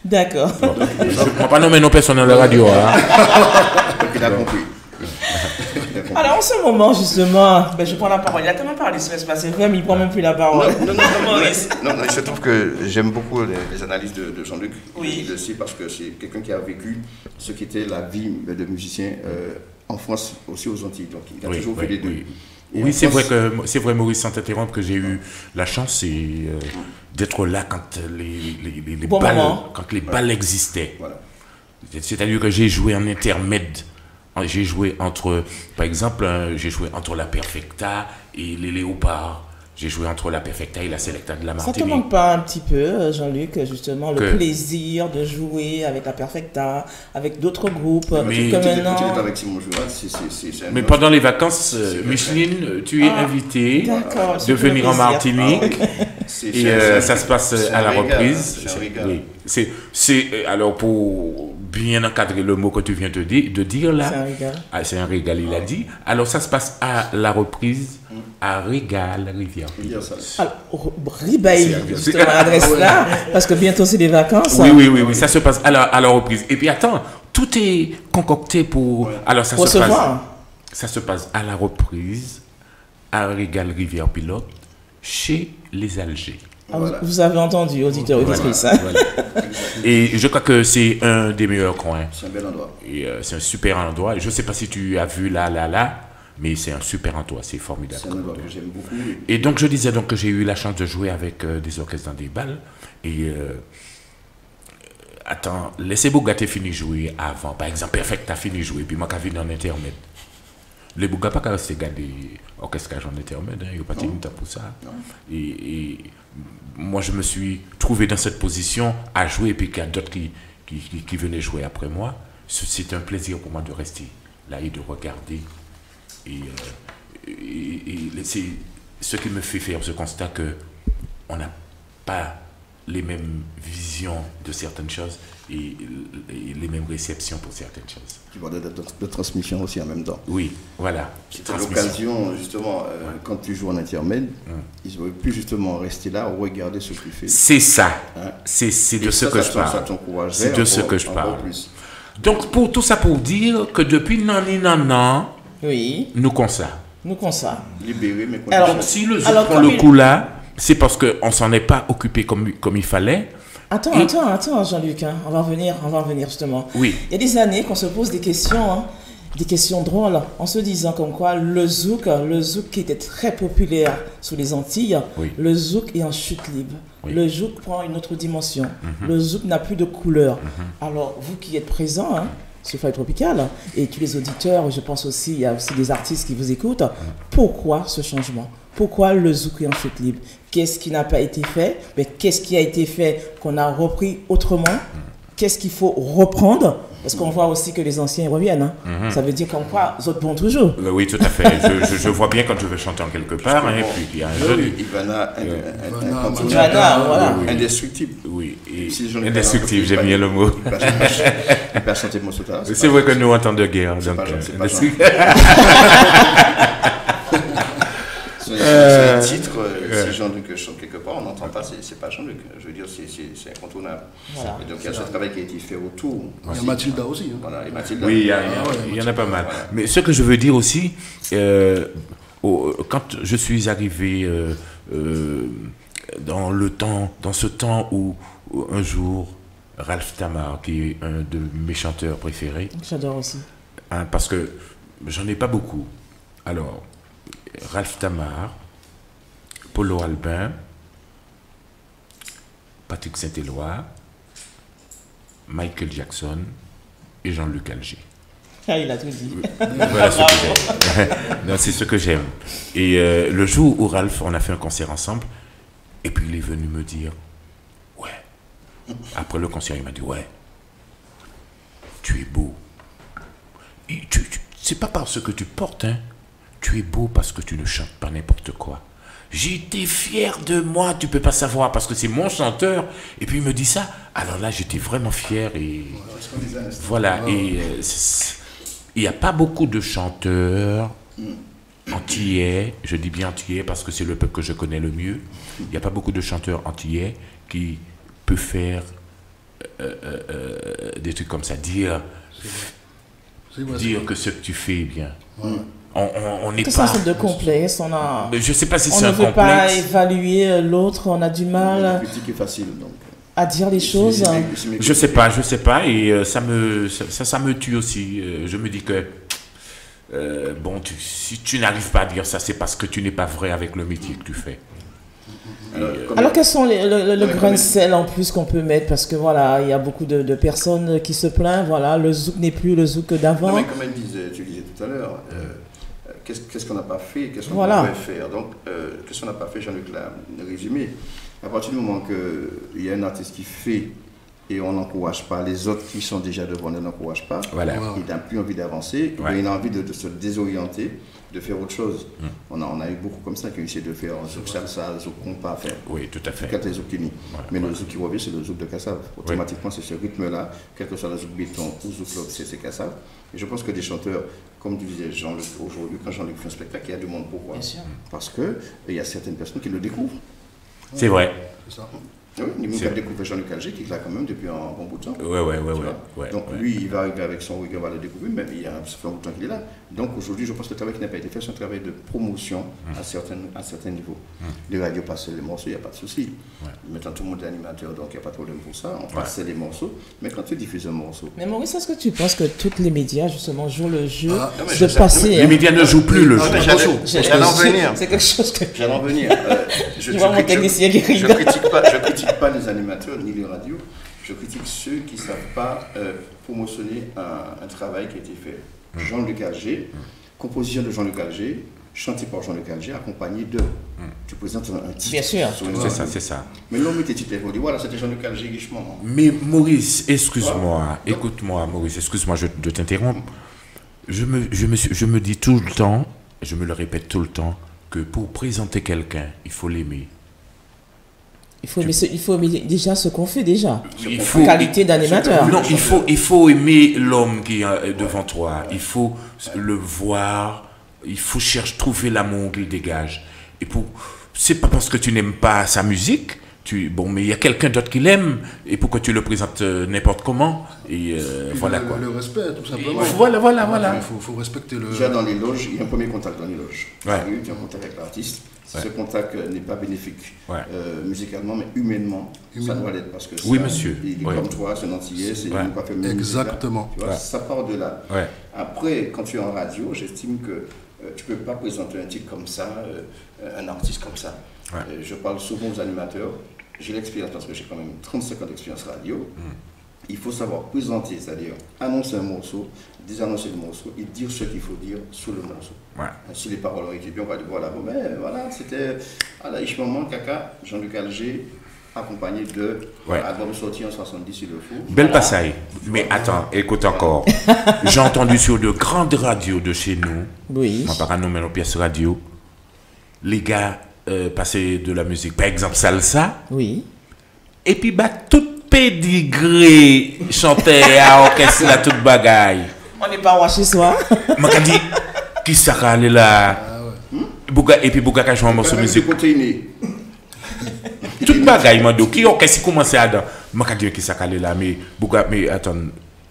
D'accord. Bon, je ne vais pas nommer nos personnes à la radio. Hein. Donc il a compris. Alors en ce moment, justement, ben, je prends la parole. Il a tellement parlé sur l'espace FM, il ne prend même plus la parole. Non, il se trouve que j'aime beaucoup les analyses de Jean-Luc. Oui. Il le sait parce que c'est quelqu'un qui a vécu ce qu'était la vie de musicien en France, aussi aux Antilles. Donc il a toujours fait les deux. Oui, c'est vrai, Maurice, sans t'interrompre, que j'ai eu la chance d'être là quand les balles existaient. Voilà. C'est-à-dire que j'ai joué en intermède. J'ai joué entre, par exemple, j'ai joué entre la Perfecta et les Léopards. J'ai joué entre la Perfecta et la Selecta de la Martinique. Ça te manque pas un petit peu, Jean-Luc, justement, le plaisir de jouer avec la Perfecta, avec d'autres groupes, mais comme maintenant. Avec Simon Jourat, c'est mais pendant les vacances, Micheline, tu es invitée de venir en Martinique. Et ça se passe à la reprise. Alors, pour bien encadrer le mot que tu viens de dire là, c'est un régal. C'est un régal, il a dit. Alors, ça se passe à la reprise à Régal, Rivière. Alors, Ribaille, justement, l'adresse là, parce que bientôt c'est des vacances. Oui, ça se passe à la reprise. Et puis attends, tout est concocté pour. Alors, ça se passe à la reprise, à Régal, Rivière Pilote, chez les Algers. Voilà. Vous avez entendu, auditeurs, auditrices. Voilà. Et je crois que c'est un des meilleurs coins. C'est un bel endroit. Et c'est un super endroit. Je ne sais pas si tu as vu là, mais c'est un super endroit, c'est formidable. C'est un endroit que j'aime beaucoup. Et donc je disais donc que j'ai eu la chance de jouer avec des orchestres dans des balles. Et attends, laissez Bougat fini jouer avant. Par exemple, Perfect a fini jouer, puis moi qui venu en intermède. Les Bougat pas qu'à rester garder orchestre en intermède, il n'y a pas de temps pour ça. Et moi je me suis trouvé dans cette position à jouer, et puis qu'il y a d'autres qui venaient jouer après moi. C'était un plaisir pour moi de rester là et de regarder. Et c'est ce qui me fait faire ce constat qu'on n'a pas les mêmes visions de certaines choses et les mêmes réceptions pour certaines choses. Tu vois, de transmission aussi en même temps. Oui, voilà. C'est l'occasion, justement, quand tu joues en intermède, ils auraient pu justement rester là, regarder ce que tu fais. C'est ça. C'est de ce que je parle. C'est de ce que je parle. Donc, pour tout ça pour dire que depuis non, oui. Nous consacrons. Libéré, mais alors, si le zouk prend le coup là, c'est parce qu'on ne s'en est pas occupé comme il fallait. Attends, Jean-Luc, hein. on va revenir justement. Oui. Il y a des années qu'on se pose des questions drôles, en se disant comme quoi le zouk qui était très populaire sous les Antilles, le zouk est en chute libre. Le zouk prend une autre dimension. Le zouk n'a plus de couleur. Alors, vous qui êtes présents, sur Fly Tropical, et tous les auditeurs, je pense aussi, il y a aussi des artistes qui vous écoutent. Pourquoi ce changement? Pourquoi le zouk est en chute libre? Qu'est-ce qui n'a pas été fait? Mais qu'est-ce qui a été fait qu'on a repris autrement? Qu'est-ce qu'il faut reprendre? Parce qu'on voit aussi que les anciens reviennent. Ça veut dire qu'en quoi, les autres vont toujours. Oui, tout à fait. je vois bien quand je vais chanter en quelque part. Et puis il y a un jeune. Ivana, voilà. Indestructible. Oui, indestructible, j'aime bien le mot. Il peut chanter mon sota. C'est vrai que nous, en temps de guerre. C'est un titre, si Jean-Luc chante quelque part, on n'entend pas, c'est pas Jean-Luc. Je veux dire, c'est incontournable. Voilà. Et donc il y a ce travail qui a été fait autour. Il y a Mathilda aussi. Voilà, et Mathilda. Oui, il y en a pas mal. Voilà. Mais ce que je veux dire aussi, quand je suis arrivé dans ce temps où un jour, Ralph Tamar, qui est un de mes chanteurs préférés. J'adore aussi. Parce que j'en ai pas beaucoup. Alors, Ralph Tamar, Polo Albin, Patrick Saint-Éloi, Michael Jackson et Jean-Luc Alger. Ah, il a tout dit. Voilà ce que j'aime. Non, c'est ce que j'aime. Et le jour où Ralph, on a fait un concert ensemble, et puis il est venu me dire, ouais. Après le concert, il m'a dit, ouais, tu es beau. C'est pas parce que tu portes, hein. Tu es beau parce que tu ne chantes pas n'importe quoi. J'étais fier de moi, tu peux pas savoir, parce que c'est mon chanteur. Et puis il me dit ça. Alors là, j'étais vraiment fier. Et voilà. Et il n'y a pas beaucoup de chanteurs antillais. Je dis bien antillais parce que c'est le peuple que je connais le mieux. Il n'y a pas beaucoup de chanteurs antillais qui peuvent faire des trucs comme ça, dire que ce que tu fais est bien. On n'est pas... C'est une sorte de complexe, Je sais pas si on c'est ne un veut complexe. pas évaluer l'autre, on a du mal La critique est facile, donc. à dire les choses. Je sais pas, et ça me tue aussi. Je me dis que bon, si tu n'arrives pas à dire ça, c'est parce que tu n'es pas vrai avec le métier que tu fais. Alors quels sont le grain de sel en plus qu'on peut mettre, parce que voilà, il y a beaucoup de personnes qui se plaignent, voilà, le zouk n'est plus le zouk d'avant. Non, mais comme tu disais tout à l'heure, qu'est-ce qu'on n'a pas fait, qu'est-ce qu'on Voilà. pourrait faire. Donc, qu'est-ce qu'on n'a pas fait, Jean-Luc l'a résumé. À partir du moment qu'il y a un artiste qui fait et on n'encourage pas, les autres qui sont déjà devant ne l'encouragent pas, Voilà. il n'a plus envie d'avancer, Ouais. il a envie de se désorienter, de faire autre chose. On a eu beaucoup comme ça qui ont essayé de faire un zouk salsa, un zouk compas à faire. Oui, tout à fait. Quatre les zouk unis. Ouais, Mais ouais. le zouk qui revient, c'est le zouk de Kassav. Automatiquement, c'est ce rythme-là, quel que soit le zouk béton ou zouk lobe, c'est Kassav. Et je pense que des chanteurs, comme tu disais, Jean-Luc, aujourd'hui, quand Jean-Luc fait un spectacle, il y a du monde. Pourquoi? Bien sûr. Parce qu'il y a certaines personnes qui le découvrent. C'est vrai. C'est ça. Oui, il C'est- a découvert Jean-Luc Alger, qui est là quand même depuis un bon bout de temps. Ouais. Tu vois. Donc ouais. lui, il va arriver avec son reggae, on va le découvrir, mais ça fait un bout de temps qu'il est là. Donc aujourd'hui, je pense que le travail qui n'a pas été fait, c'est un travail de promotion à certains niveaux. Les radios passent les morceaux, il n'y a pas de souci. Ouais. Maintenant, tout le monde est animateur, donc il n'y a pas de problème pour ça. On passe les morceaux. Mais quand tu diffuses un morceau, Mais Maurice, est-ce que tu penses que tous les médias justement jouent le jeu Ah, non, mais de je- passer Les médias ne jouent plus le Ah, jeu. mais attention, j'allais en venir. C'est quelque chose que... J'allais en venir. Tu vois mon technicien qui je rigole. critique pas les animateurs ni les radios. Je critique ceux qui ne savent pas promotionner un travail qui a été fait. Jean-Luc Alger, composition de Jean-Luc Alger, chanté par Jean-Luc Alger, accompagné de. Tu présentes un titre. Bien sûr. sur une C'est scène. ça, c'est ça. Mais l'homme était titre, on dit voilà, c'était Jean-Luc Alger richement. Mais Maurice, excuse-moi, écoute-moi, Maurice, excuse-moi de t'interrompre. Je me dis tout le temps, je me le répète tout le temps, que pour présenter quelqu'un, il faut l'aimer. Il faut aimer déjà ce qu'on fait déjà. Il faut, Qualité d'animateur. non, il faut aimer l'homme qui est devant toi. Il faut le voir. Il faut trouver l'amour qu'il dégage. Et c'est pas parce que tu n'aimes pas sa musique. Mais il y a quelqu'un d'autre qui l'aime. Et pour que tu le présentes n'importe comment. Et voilà quoi. Le respect, tout simplement. Voilà. Il faut respecter le. Déjà dans les loges, il y a un premier contact dans les loges. Ouais. Tu as un contact avec l'artiste. Si Ouais. ce contact n'est pas bénéfique Ouais. musicalement, mais humainement, ça doit l'être. Parce que Oui, ça, monsieur. Il est Ouais. comme toi, c'est un Antillais, c'est Ouais. une coiffure musicale. Exactement. Tu vois, Ouais. ça part de là. Ouais. Après, quand tu es en radio, j'estime que tu ne peux pas présenter un titre comme ça, un artiste comme ça. Ouais. Je parle souvent aux animateurs. J'ai l'expérience parce que j'ai quand même 35 ans d'expérience radio. Il faut savoir présenter, c'est-à-dire annoncer un morceau, désannoncer le morceau et dire ce qu'il faut dire sur le morceau. Ouais. Si les paroles ont été bien, on va dire voilà, bon, mais voilà, c'était Alaïch Maman, Kaka, Jean-Luc Alger, accompagné de Ouais. album sorti en 70 sur le fou. Belle Voilà. passaille. Mais attends, écoute encore. J'ai entendu sur de grandes radios de chez nous, Oui. on va pas nommer nos pièces radio, les gars passaient de la musique, par exemple salsa, Oui. et puis bah toute pédigré chantait à orchestre la toute bagaille. On n'est pas chez soi. M'a dit qui ça allait là. Et puis Bouga a joué un morceau de Même musique. du côté inné. Toute bagaille m'a dit qui orchestre commençait à dans. M'a dit qui ça allait là mais Bouga mais attends.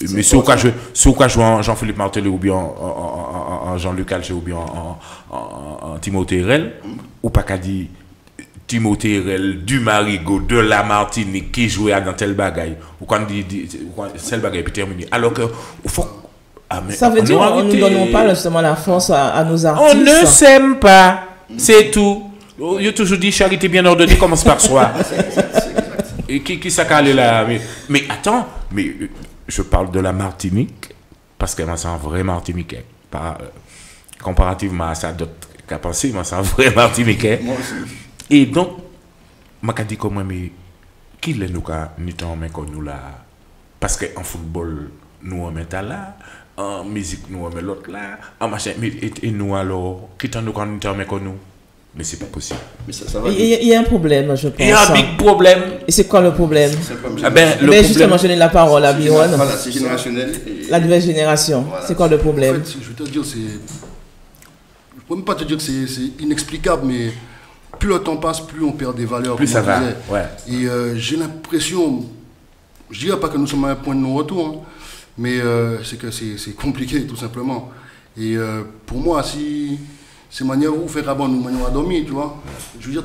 Mais si au cas jouer en Jean-Philippe Martelly ou bien en Jean-Luc Alger ou bien en Timothée Rel, ou pas qu'à dire Timothée Rel du Marigot de la Martinique qui jouait dans tel bagaille ou quand dit tel bagaille puis terminé alors que il faut Ça veut dire qu'on ne donnons pas justement la force à nos artistes. on ne s'aime pas, c'est tout. Il y a toujours dit charité bien ordonnée commence par soi. Et qui ça calé là mais attends, mais je parle de la Martinique parce que moi c'est un vrai Martiniquais, pas comparativement à ça d'autres qu'à penser, moi c'est un vrai Martiniquais. Moi aussi. Et donc m'a dit comment mais qui les nous ni tant mais qu'on nous là parce que en football nous on met là, en musique nous on met l'autre là, en machin mais et nous alors qui tant nous quand nous mais qu'on nous. Mais c'est pas possible. Mais ça va. Il y a un problème, je pense. Il y a un big problème. Et c'est quoi le problème? C'est comme Ah ben, le Ben justement, problème, je donne la parole à Biron. Voilà, c'est générationnel. Et- La nouvelle génération. Voilà. C'est quoi le En problème? fait, je vais te dire, c'est. Je peux même pas te dire que c'est inexplicable, mais plus le temps passe, plus on perd des valeurs. plus ça comme on va. disait. Ouais. Et j'ai l'impression, je dirais pas que nous sommes à un point de non-retour, hein, mais c'est que c'est compliqué tout simplement. Et pour moi, si c'est manière où faire abandon, manière à dormir, tu vois, je veux dire,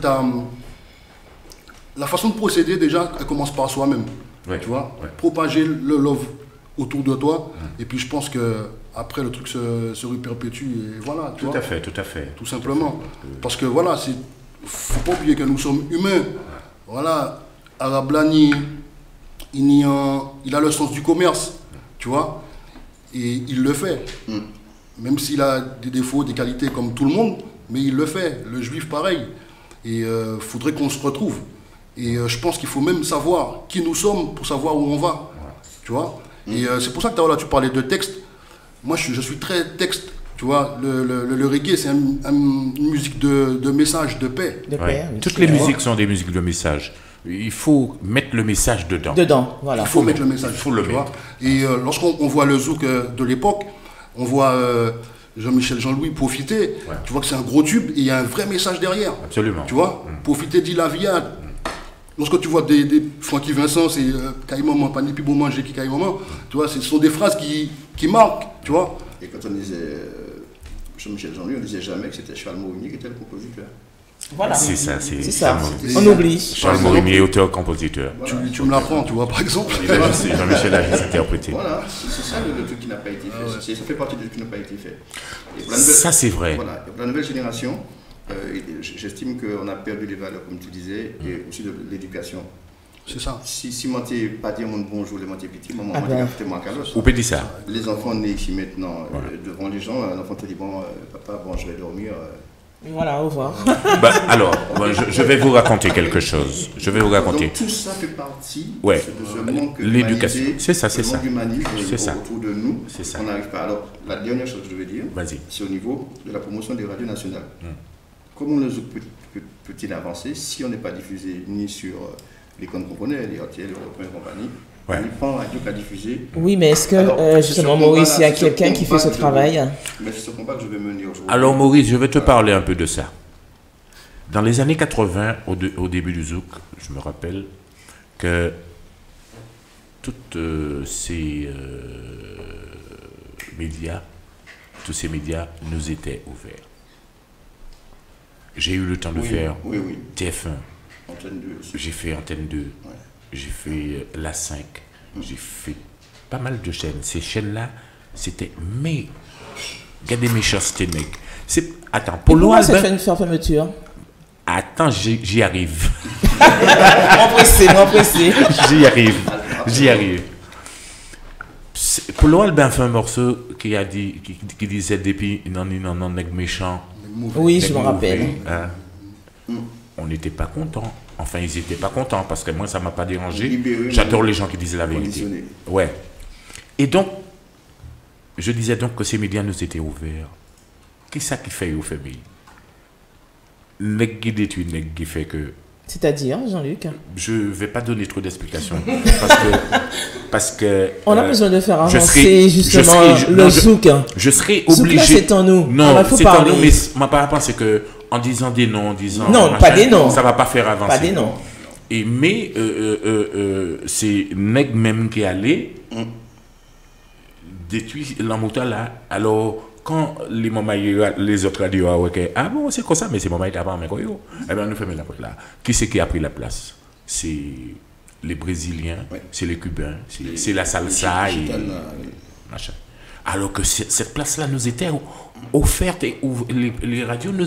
la façon de procéder déjà, elle commence par soi-même, tu vois, propager le love autour de toi, et puis je pense que après le truc se réperpétue, et voilà, tu vois. Tout à fait, tout simplement, parce que voilà, faut pas oublier que nous sommes humains, voilà. Arablani, il a le sens du commerce, tu vois, et il le fait. Même s'il a des défauts, des qualités comme tout le monde, mais il le fait. Le juif, pareil. Et il faudrait qu'on se retrouve. Et je pense qu'il faut même savoir qui nous sommes pour savoir où on va, tu vois. Et c'est pour ça que tu parlais de texte. Moi, je suis très texte. Tu vois, le reggae, c'est une musique de message, de paix. Toutes les musiques sont des musiques de message. Il faut mettre le message dedans. Voilà. Il faut mettre le message. Il faut le mettre. Et lorsqu'on voit le zouk de l'époque, on voit Jean-Michel Jean-Louis profiter. Tu vois que c'est un gros tube et il y a un vrai message derrière. Absolument. Tu vois, profiter d'Ilavia. Lorsque tu vois des Francky Vincent, c'est Caïmaman, pas ni plus bon manger qui Caïmaman. Tu vois, ce sont des phrases qui marquent. Tu vois. Et quand on disait Jean-Michel Jean-Louis, on ne disait jamais que c'était Charles Morinier qui était le compositeur. Voilà. C'est ça. On oublie. Charles Morinier, auteur-compositeur. Voilà. Tu me l'apprends, tu vois, par exemple. C'est Jean-Michel a interprété. Voilà, c'est ça le truc qui n'a pas été fait. Ça fait partie de ce qui n'a pas été fait. Ça, c'est vrai. Voilà. Et pour la nouvelle génération, j'estime qu'on a perdu les valeurs, comme tu disais, et aussi de l'éducation. C'est ça. Si moi, tu pas dire mon bonjour, les moi, t'es petit, maman, moi, Carlos. Ou peut dire ça. Les enfants nés ici maintenant, devant les gens, un enfant te dit, bon, papa, bon, je vais dormir. Voilà, au revoir. Alors, je vais vous raconter quelque chose. Donc tout ça fait partie de ce manque l'éducation. C'est ça. d'humanisme autour de nous. C'est ça. On n'arrive pas. Alors, la dernière chose que je veux dire, c'est au niveau de la promotion des radios nationales. Comment le zouk peut-il avancer si on n'est pas diffusé ni sur les comptes qu'on connaît, les RTL, les Européens et compagnie, ni pas en radio qu'à diffuser. Oui, mais est-ce que justement, Maurice, il y a quelqu'un qui fait ce travail? Mais c'est ce combat que je vais mener aujourd'hui. Alors, Maurice, je vais te parler un peu de ça. Dans les années 80, au début du zouk, je me rappelle que toutes ces médias nous étaient ouverts. J'ai eu le temps de faire TF1. Antenne 2 aussi. J'ai fait Antenne 2. J'ai fait La 5. J'ai fait pas mal de chaînes. Ces chaînes-là, c'était regardez mes chastetés, mec. Attends, Polo Albin. Pourquoi c'est fait une fermeture? Attends, j'y arrive. M'empresser. J'y arrive. Polo Albin fait un morceau qui disait depuis non, nègre méchant. Oui, je me rappelle. On n'était pas contents. Enfin, ils n'étaient pas contents parce que moi, ça ne m'a pas dérangé. J'adore les gens qui disent la vérité. Ouais. Et donc, je disais donc que ces médias nous étaient ouverts. Qu'est-ce qui fait aux familles? Nègre qui détruit, nègre qui fait que... C'est-à-dire, Jean-Luc? Je ne vais pas donner trop d'explications. parce que on a besoin de faire avancer justement le zouk. Je serais obligé... c'est en nous. Non, c'est en nous, mais ma parole, c'est que en disant des noms, en disant... Non, machin, pas des noms. Ça ne va pas faire avancer. Pas des noms. Mais c'est nègre même qui est allé détruire la moto là. Alors... Quand les autres radios ont dit ah bon, c'est comme ça, mais c'est mon mari qui a pas en eh bien, nous faisons la porte là. Qui c'est qui a pris la place? C'est les Brésiliens, c'est les Cubains, c'est la salsa et machin. Alors que cette place-là nous était offerte et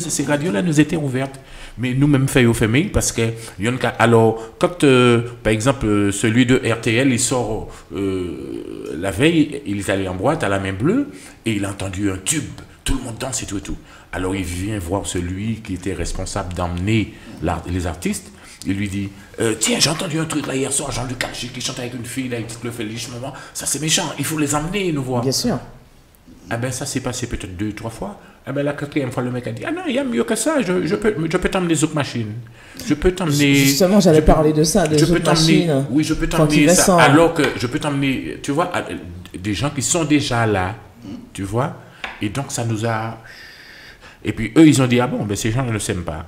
ces radios-là nous étaient ouvertes. Mais nous-mêmes faisons au famille parce que alors quand par exemple celui de RTL il sort la veille, il est allé en boîte à la main bleue et il a entendu un tube, tout le monde danse et tout. Alors il vient voir celui qui était responsable d'emmener les artistes. Il lui dit tiens, j'ai entendu un truc là hier soir, Jean-Luc Alger qui chante avec une fille là, avec le Félix, ça c'est méchant, il faut les emmener nous voir. Bien sûr. Ah ben ça s'est passé peut-être 2-3 fois. Ah ben la 4e fois le mec a dit ah non, il y a mieux que ça, je peux t'emmener Zouk Machine. Je peux t'emmener. Justement, j'allais parler de ça, de Zouk Machine. Oui, je peux t'emmener ça. Alors que je peux t'emmener, tu vois, des gens qui sont déjà là, tu vois. Et donc ça nous a. Et puis eux ils ont dit ah bon, ben ces gens ne le s'aiment pas.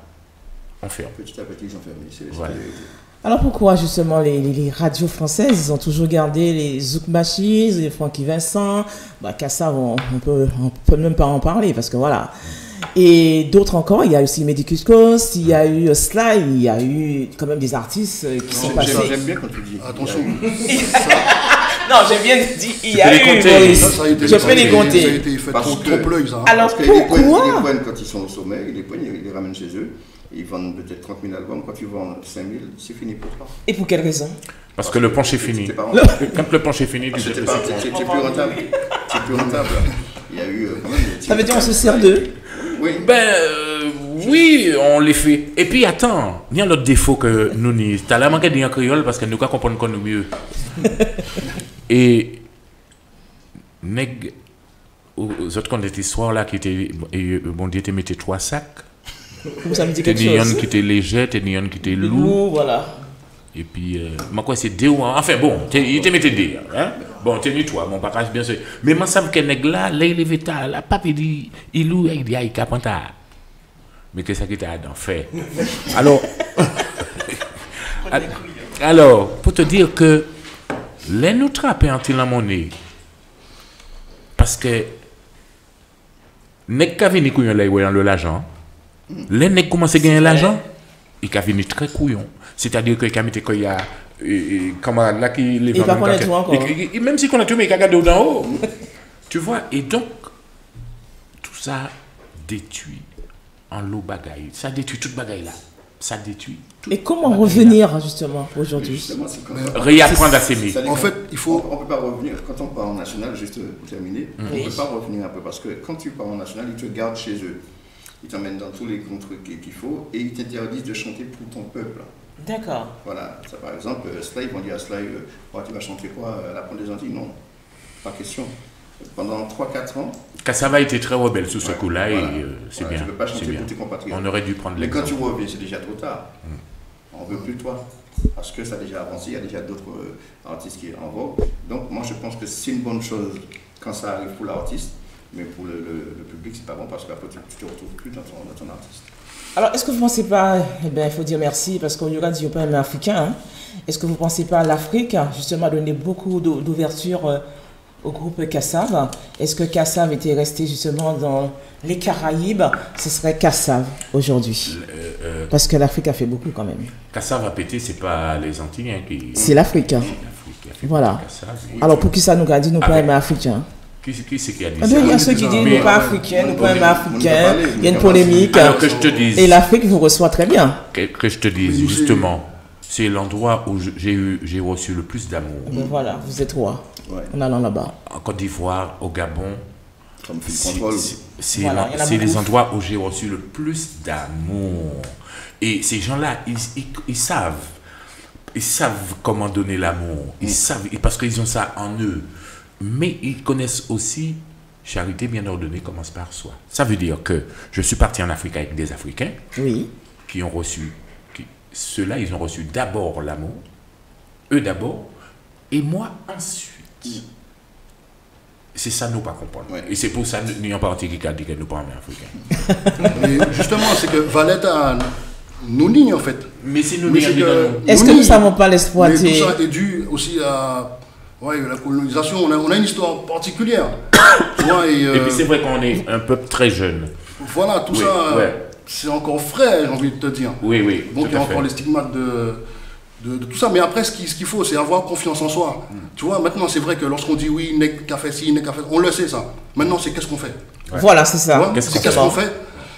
On ferme. Petit à petit ils ont fermé. Voilà. Alors pourquoi justement les radios françaises ont toujours gardé les Zouk Machines, les Francky Vincent, Kassav, on peut même pas en parler parce que voilà. Et d'autres encore, il y a aussi Medicuscos, il y a eu Sly, il y a eu quand même des artistes qui sont passés. J'aime bien quand tu dis. Attention. Non, j'ai bien dit, il y a eu Maurice. Je peux les compter. Ça a été fait trompe-l'œil, ça. Alors Parce pourquoi les points, quand ils sont au sommet, ils les ramènent chez eux. Ils vendent peut-être 30 000 albums. Quand tu vends 5 000, c'est fini pour toi. Et pour quelle raison? Parce que le punch est fini. Quand le punch est fini, tu sais que c'est plus rentable. C'est plus rentable. Il y a eu quand même. Ça veut dire on se sert d'eux? Oui. Oui, on les fait. Et puis attends, il y a un autre défaut que nous n'y. Tu as la manque de dire en créole parce que nous comprenons qu'on est mieux. Et nèg aux autres qu'on était soir là qui était bon Dieu te mettait 3 sacs. Ça me dit quelque chose. chose. Qui était léger, t'es qui était lourd. Voilà. Et puis moi quoi c'est 2 ou enfin bon, il te mettait 2 hein. Bon, tenez toi, mon bagage bien sûr. Mais moi ça me que nèg là, là il est vétal, la pape dit il loue il dit il capanta. Mais qu'est-ce que t'as d'en fait? Alors, pour te dire que les nous trapper en la monnaie parce que nèg ka vini couillon là dans l'argent. Les nèg commencent à gagner l'argent, ils ka vini très couillon. C'est-à-dire que quand il y a camarades là qui les vendent encore. Même si on a tout mais il a gardé d'en haut. Tu vois, et donc tout ça détruit en l'eau bagaille. Ça détruit toute bagaille là. Ça détruit. Et comment revenir justement aujourd'hui? Réapprendre à s'aimer. En fait, il faut. On ne peut pas revenir quand on part en national, juste pour terminer. On ne peut pas revenir un peu parce que quand tu pars en national, ils te gardent chez eux. Ils t'emmènent dans tous les bons trucs qu'il faut et ils t'interdisent de chanter pour ton peuple. D'accord. Voilà, ça, par exemple, Sly, ils vont dire à Sly, tu vas chanter quoi à la Pointe des Antilles? Non, pas question. Pendant 3-4 ans. Kassav a été très rebelle sous ce coup-là voilà, et c'est bien. Tu ne peux pas chanter pour tes compatriotes. On aurait dû prendre l'exemple. Mais quand tu reviens, c'est déjà trop tard. On ne veut plus de toi. Parce que ça a déjà avancé, il y a déjà d'autres artistes qui sont en vogue. Donc moi je pense que c'est une bonne chose quand ça arrive pour l'artiste. Mais pour le public, c'est pas bon parce qu'après tu te retrouves plus dans ton artiste. Alors, est-ce que vous ne pensez pas, il faut dire merci parce qu'on y aura dit pas un africain. Hein? Est-ce que vous ne pensez pas à l'Afrique, justement, donner beaucoup d'ouverture au groupe Kassav? Est-ce que Kassav était resté justement dans les Caraïbes? Ce serait Kassav aujourd'hui. Parce que l'Afrique a fait beaucoup quand même. Kassav a pété, c'est pas les Antillais qui. C'est l'Afrique. Hein? Voilà. Alors, pour qui ça nous a dit, nous pas aimer africains? Qui c'est qui a dit ça? Il y a ceux qui disent nous pas africains, nous pas africains. Il y a une polémique. Alors que je te dise. Et l'Afrique vous reçoit très bien. Que je te dise, justement, c'est l'endroit où j'ai reçu le plus d'amour. Ben voilà, vous êtes roi. En allant là-bas. En Côte d'Ivoire, au Gabon. C'est voilà, les endroits où j'ai reçu le plus d'amour. Et ces gens-là, ils savent. Ils savent comment donner l'amour. Ils savent, parce qu'ils ont ça en eux. Mais ils connaissent aussi charité bien ordonnée commence par soi. Ça veut dire que je suis parti en Afrique avec des Africains qui ont reçu, ceux-là, ils ont reçu d'abord l'amour, eux d'abord, et moi ensuite. C'est ça nous pas comprendre. Et c'est pour ça que nous n'avons pas anti qui a dit que nous ne sommes pas africains. Mais justement, c'est que Valette a nous nie en fait. Mais c'est nous est-ce que nous ne savons pas l'exploiter? Mais tout ça est dû aussi à la colonisation. On a une histoire particulière. Tu vois, et puis c'est vrai qu'on est un peuple très jeune. Voilà, tout ça, c'est encore frais, j'ai envie de te dire. Oui. Donc il y a encore les stigmates de tout ça. Mais après, ce qu'il faut, c'est avoir confiance en soi. Tu vois, maintenant, c'est vrai que lorsqu'on dit oui, n'est qu'à fait ci, n'est qu'à fait... On le sait, ça. Maintenant, c'est qu'est-ce qu'on fait. Voilà, c'est ça. Qu'est-ce qu'on fait?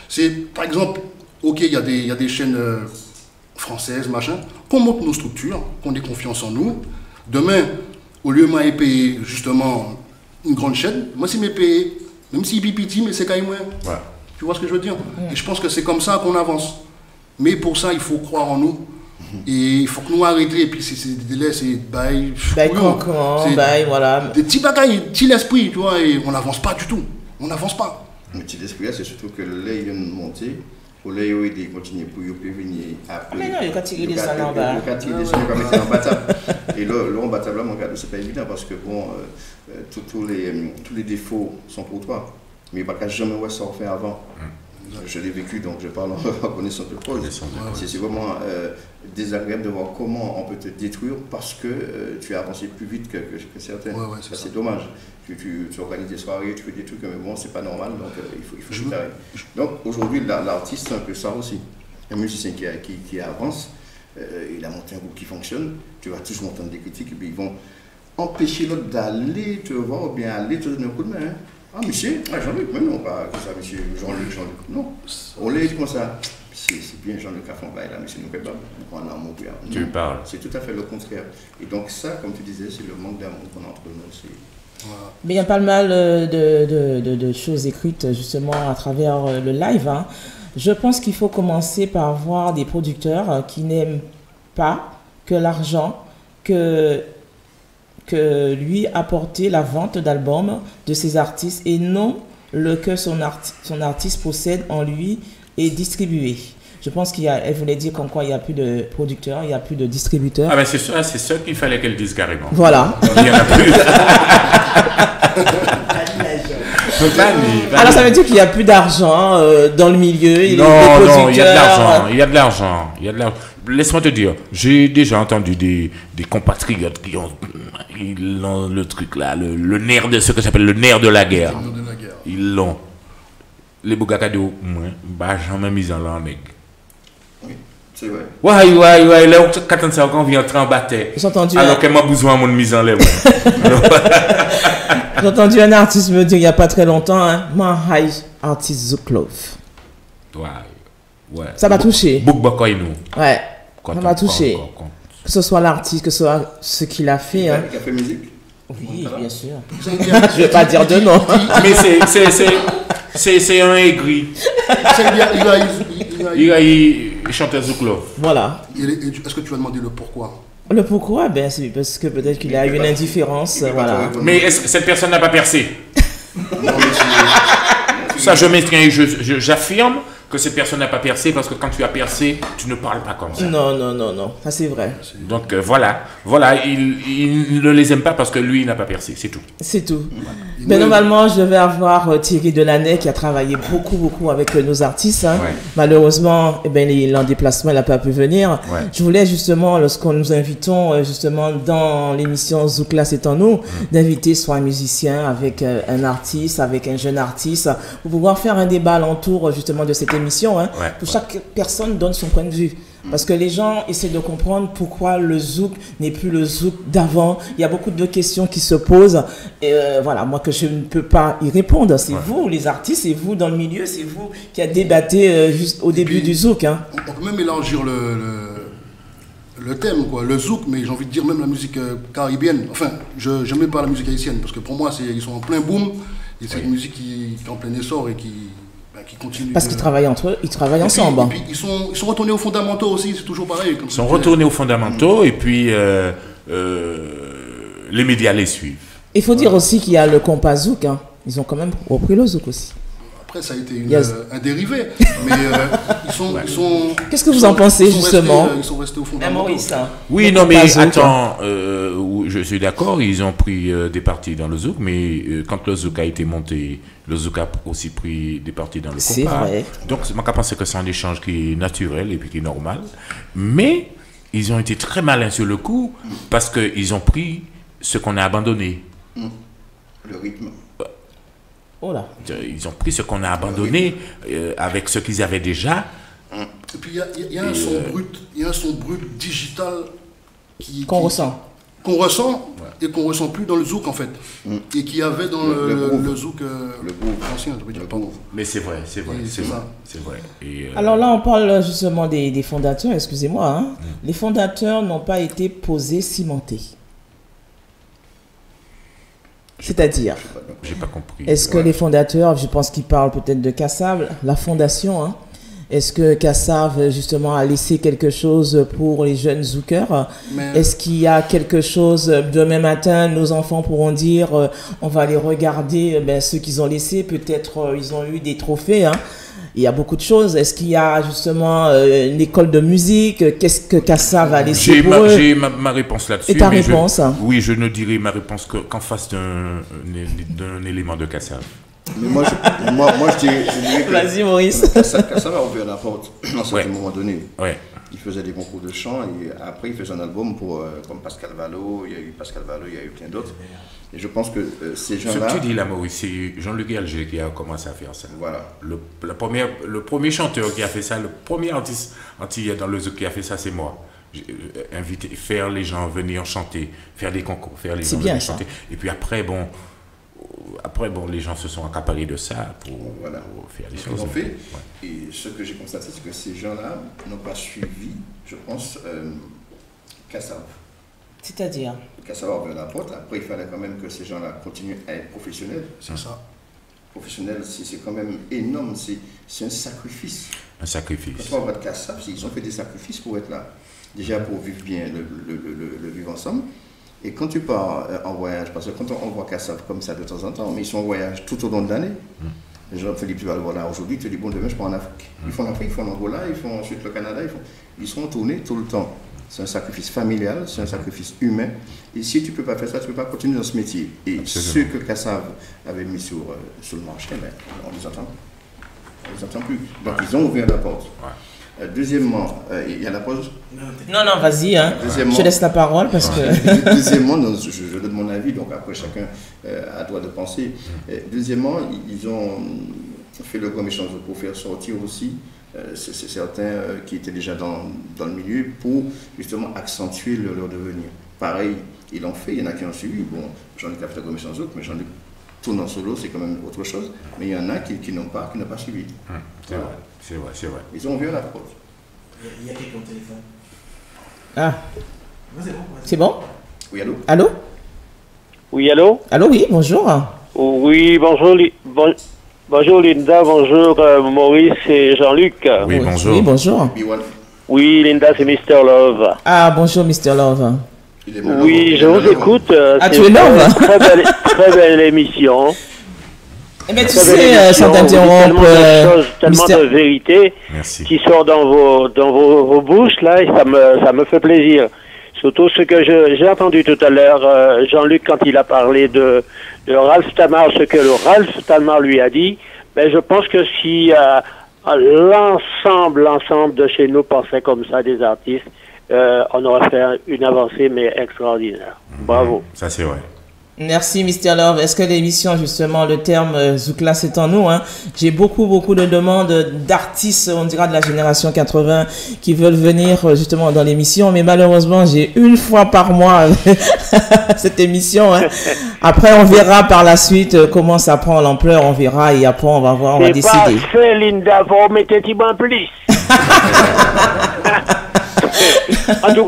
C'est, par exemple, ok, il y a des chaînes françaises, machin, qu'on monte nos structures, qu'on ait confiance en nous. Demain, au lieu de m'aller payer, justement, une grande chaîne, moi, si je paye, même si il petit, mais c'est quand même moins. Tu vois ce que je veux dire? Et je pense que c'est comme ça qu'on avance. Mais pour ça, il faut croire en nous. Et il faut que nous arrêtions. Et puis, c'est des délais, c'est bail, voilà. Des petits bagailles, petit l'esprit, tu vois, et on n'avance pas du tout. On n'avance pas. Le petit esprit, c'est surtout que le lait vient de monter. Pour les aider à continuer pour venir après. Mais non, il y a tiré des salles en bas. Il y a tiré des salles en battable. Et là, en battable, mon gars, c'est pas évident parce que bon, tous les défauts sont pour toi. Mais il n'y a pas jamais ça faire avant. Je l'ai vécu, donc je parle en connaissance de cause. C'est vraiment désagréable de voir comment on peut te détruire parce que tu as avancé plus vite que certains. C'est dommage. Tu organises des soirées, tu fais des trucs, mais bon, c'est pas normal, donc il faut se carrer. Donc aujourd'hui, l'artiste, c'est un peu ça aussi. Un musicien qui avance, il a monté un groupe qui fonctionne, tu vas toujours entendre des critiques, et puis ils vont empêcher l'autre d'aller te voir ou bien aller te donner un coup de main. Hein. Ah, monsieur, Jean-Luc, mais non, pas que ça, monsieur Jean-Luc. Non, on l'a dit comme ça. C'est bien Jean-Luc Affon, là, monsieur nous fait pas. On a mon père. Tu parles. C'est tout à fait le contraire. Et donc, ça, comme tu disais, c'est le manque d'amour qu'on a entre nous. Voilà. Mais il y a pas mal de choses écrites justement à travers le live. Hein. Je pense qu'il faut commencer par voir des producteurs qui n'aiment pas que l'argent que lui apporter la vente d'albums de ses artistes et non le que son artiste possède en lui et distribué. Je pense elle voulait dire comme quoi il n'y a plus de producteurs, il n'y a plus de distributeurs. Ah ben c'est ça qu'il fallait qu'elle dise carrément. Voilà. Il n'y en a plus. Alors ça veut dire qu'il n'y a plus d'argent dans le milieu. Non, il y a de l'argent. Il y a de l'argent. Laisse-moi te dire, j'ai déjà entendu des compatriotes qui ont le truc là, le nerf de ce que j'appelle le nerf de la guerre. Ils l'ont. Les Bougakado, moi, bah jamais mis en langue. Oui, c'est vrai. Ouais, là, quand ça on vient entrer en bataille. Alors qu'elle m'a besoin de mon mise en l'air. J'ai entendu un artiste me dire il n'y a pas très longtemps, hein, mon high artist Zuklov. Ouais. Ça m'a touché. Ouais. Ça m'a touché. Que ce soit l'artiste, que ce soit ce qu'il a fait. Hein. Il a fait musique. Oui, bien sûr. Je ne vais pas dire de nom. Mais c'est un aigri. Il chantait Zuklov. Voilà. Est-ce que tu as demandé le pourquoi? Le pourquoi? Ben, c'est parce que peut-être qu'il a eu une indifférence. Voilà. Mais est-ce que cette personne n'a pas percé? Ça, je maintiens, j'affirme que cette personne n'a pas percé parce que quand tu as percé, tu ne parles pas comme ça. Non, ça c'est vrai. Donc voilà, il ne les aime pas parce que lui, il n'a pas percé, c'est tout. C'est tout. Mais normalement, je vais avoir Thierry Delaney qui a travaillé beaucoup avec nos artistes. Hein. Ouais. Malheureusement, il est en déplacement, il n'a pas pu venir. Ouais. Je voulais justement, lorsqu'on nous invitons justement dans l'émission Zoukla c'est en nous, d'inviter soit un musicien avec un artiste, avec un jeune artiste, pour pouvoir faire un débat alentour justement de cette émission. Hein, pour chaque personne donne son point de vue. Parce que les gens essaient de comprendre pourquoi le zouk n'est plus le zouk d'avant. Il y a beaucoup de questions qui se posent. Et voilà, moi que je ne peux pas y répondre. C'est vous, les artistes, c'est vous dans le milieu, c'est vous qui a débatté juste au début du zouk. Hein. On peut même élargir le thème, quoi, le zouk, mais j'ai envie de dire même la musique caribéenne. Enfin, je n'aime pas la musique haïtienne, parce que pour moi, ils sont en plein boom. Et c'est une musique qui est en plein essor et qui continue. Parce qu'ils travaillent entre eux, ils travaillent ensemble. Et puis ils sont retournés aux fondamentaux aussi, c'est toujours pareil. Ils sont retournés aux fondamentaux et puis les médias les suivent. Il faut dire aussi qu'il y a le compas zouk, hein. Ils ont quand même repris le zouk aussi. Après, ça a été un dérivé, mais ils sont... Qu'est-ce que vous en pensez, justement? Ils sont restés aux fondamentaux. Oui, non, mais attends, je suis d'accord, ils ont pris des parties dans le zouk, mais quand le zouk a été monté, le zouk a aussi pris des parties dans le compas. C'est vrai. Donc, je pense que c'est un échange qui est naturel et puis qui est normal. Mais ils ont été très malins sur le coup parce qu'ils ont pris ce qu'on a abandonné. Le rythme. Oh là. Ils ont pris ce qu'on a abandonné avec ce qu'ils avaient déjà. Et puis il y a un son brut, il y a un son brut digital qu'on ressent. Qu'on ressent et qu'on ressent plus dans le zouk en fait. Et qu'il y avait dans le zouk ancien, je veux dire. Mais c'est vrai. Et alors là, on parle justement des fondateurs, excusez-moi. Hein. Les fondateurs n'ont pas été posés, cimentés. C'est-à-dire, j'ai pas compris. Est-ce que les fondateurs, je pense qu'ils parlent peut-être de Kassav, la fondation, hein, est-ce que Kassav justement a laissé quelque chose pour les jeunes zoukers? Est-ce qu'il y a quelque chose, demain matin, nos enfants pourront dire, on va aller regarder ceux qu'ils ont laissés, peut-être ils ont eu des trophées, hein. Il y a beaucoup de choses. Est-ce qu'il y a justement une école de musique? Qu'est-ce que Kassav va laisser pour eux? J'ai ma réponse là-dessus. Et ta réponse? Oui, je ne dirai ma réponse qu'en face d'un élément de Kassav. Mais moi, je dirais que... Vas-y, Maurice. Ça va ouvrir la porte à un certain moment donné. Ouais. Il faisait des concours de chant et après il faisait un album pour, comme Pascal Valo, il y a eu Pascal Valo, il y a eu plein d'autres. Et je pense que ces gens-là... Ce que tu dis là, Maurice, c'est Jean-Luc Alger qui a commencé à faire ça. Voilà. Le premier chanteur qui a fait ça, le premier artiste antillais dans le zouk qui a fait ça, c'est moi. Inviter, faire les gens venir chanter, faire des concours, faire les gens venir chanter. Et puis après, bon, les gens se sont accaparés de ça pour faire des choses. Ils ont fait. Ouais. Et ce que j'ai constaté, c'est que ces gens-là n'ont pas suivi, je pense, Kassav. C'est-à-dire Kassav a ouvert la porte. Après, il fallait quand même que ces gens-là continuent à être professionnels. C'est ça. Professionnel, c'est quand même énorme. C'est un sacrifice. Un sacrifice. Quand on va de Kassav, ils ont fait des sacrifices pour être là. Déjà pour vivre bien, le vivre ensemble. Et quand tu pars en voyage, parce que quand on voit Kassav comme ça de temps en temps, mais ils sont en voyage tout au long de l'année. Jean-Philippe, tu vas le voir là aujourd'hui, tu te dis, bon, demain je pars en Afrique. Ils font l'Afrique, ils font l'Angola, ils font ensuite le Canada, ils sont tournés tout le temps. C'est un sacrifice familial, c'est un sacrifice humain. Et si tu ne peux pas faire ça, tu ne peux pas continuer dans ce métier. Et ceux que Kassav avait mis sur le marché, ben, on ne les entend pas. On ne les entend plus. Donc ils ont ouvert la porte. Deuxièmement, il y a la pause. Non, vas-y, hein. Je laisse la parole parce que... Deuxièmement, je donne mon avis, donc après chacun a droit de penser. Deuxièmement, ils ont fait le grand échange pour faire sortir aussi c'est certains qui étaient déjà dans le milieu pour justement accentuer leur devenir. Pareil, ils l'ont fait, il y en a qui ont suivi. Bon, Jean-Luc a fait le grand échange, mais Jean-Luc tourne en solo, c'est quand même autre chose. Mais il y en a qui n'ont pas suivi. C'est vrai. Ils ont vu la porte. Il y a quelqu'un au téléphone. Ah. C'est bon? Oui, allô? Allô? Oui, allô? Allô, oui, bonjour. Oui, bonjour, bonjour Linda, bonjour Maurice et Jean-Luc. Oui, bonjour. Oui, bonjour. Oui, Linda, c'est Mr. Love. Ah, bonjour, Mr. Love. Oui, je vous écoute. Tu es Love? Très belle émission. Eh bien, tu sais, sans t'interrompre, tellement de vérité qui sort dans vos bouches, là, et ça me fait plaisir. Surtout ce que j'ai entendu tout à l'heure, Jean-Luc, quand il a parlé de Ralph Tamar, ce que le Ralph Tamar lui a dit, ben, je pense que si l'ensemble de chez nous pensait comme ça, des artistes, on aurait fait une avancée, mais extraordinaire. Bravo. Ça, c'est vrai. Merci Mr. Love. Est-ce que l'émission, justement, le terme Zoukla, c'est en nous, hein? J'ai beaucoup de demandes d'artistes, on dira de la génération 80, qui veulent venir justement dans l'émission, mais malheureusement, j'ai une fois par mois cette émission. Hein. Après, on verra par la suite comment ça prend l'ampleur, on verra et après, on va voir, on va décider. C'est pas Linda, vous mettez-y en plus.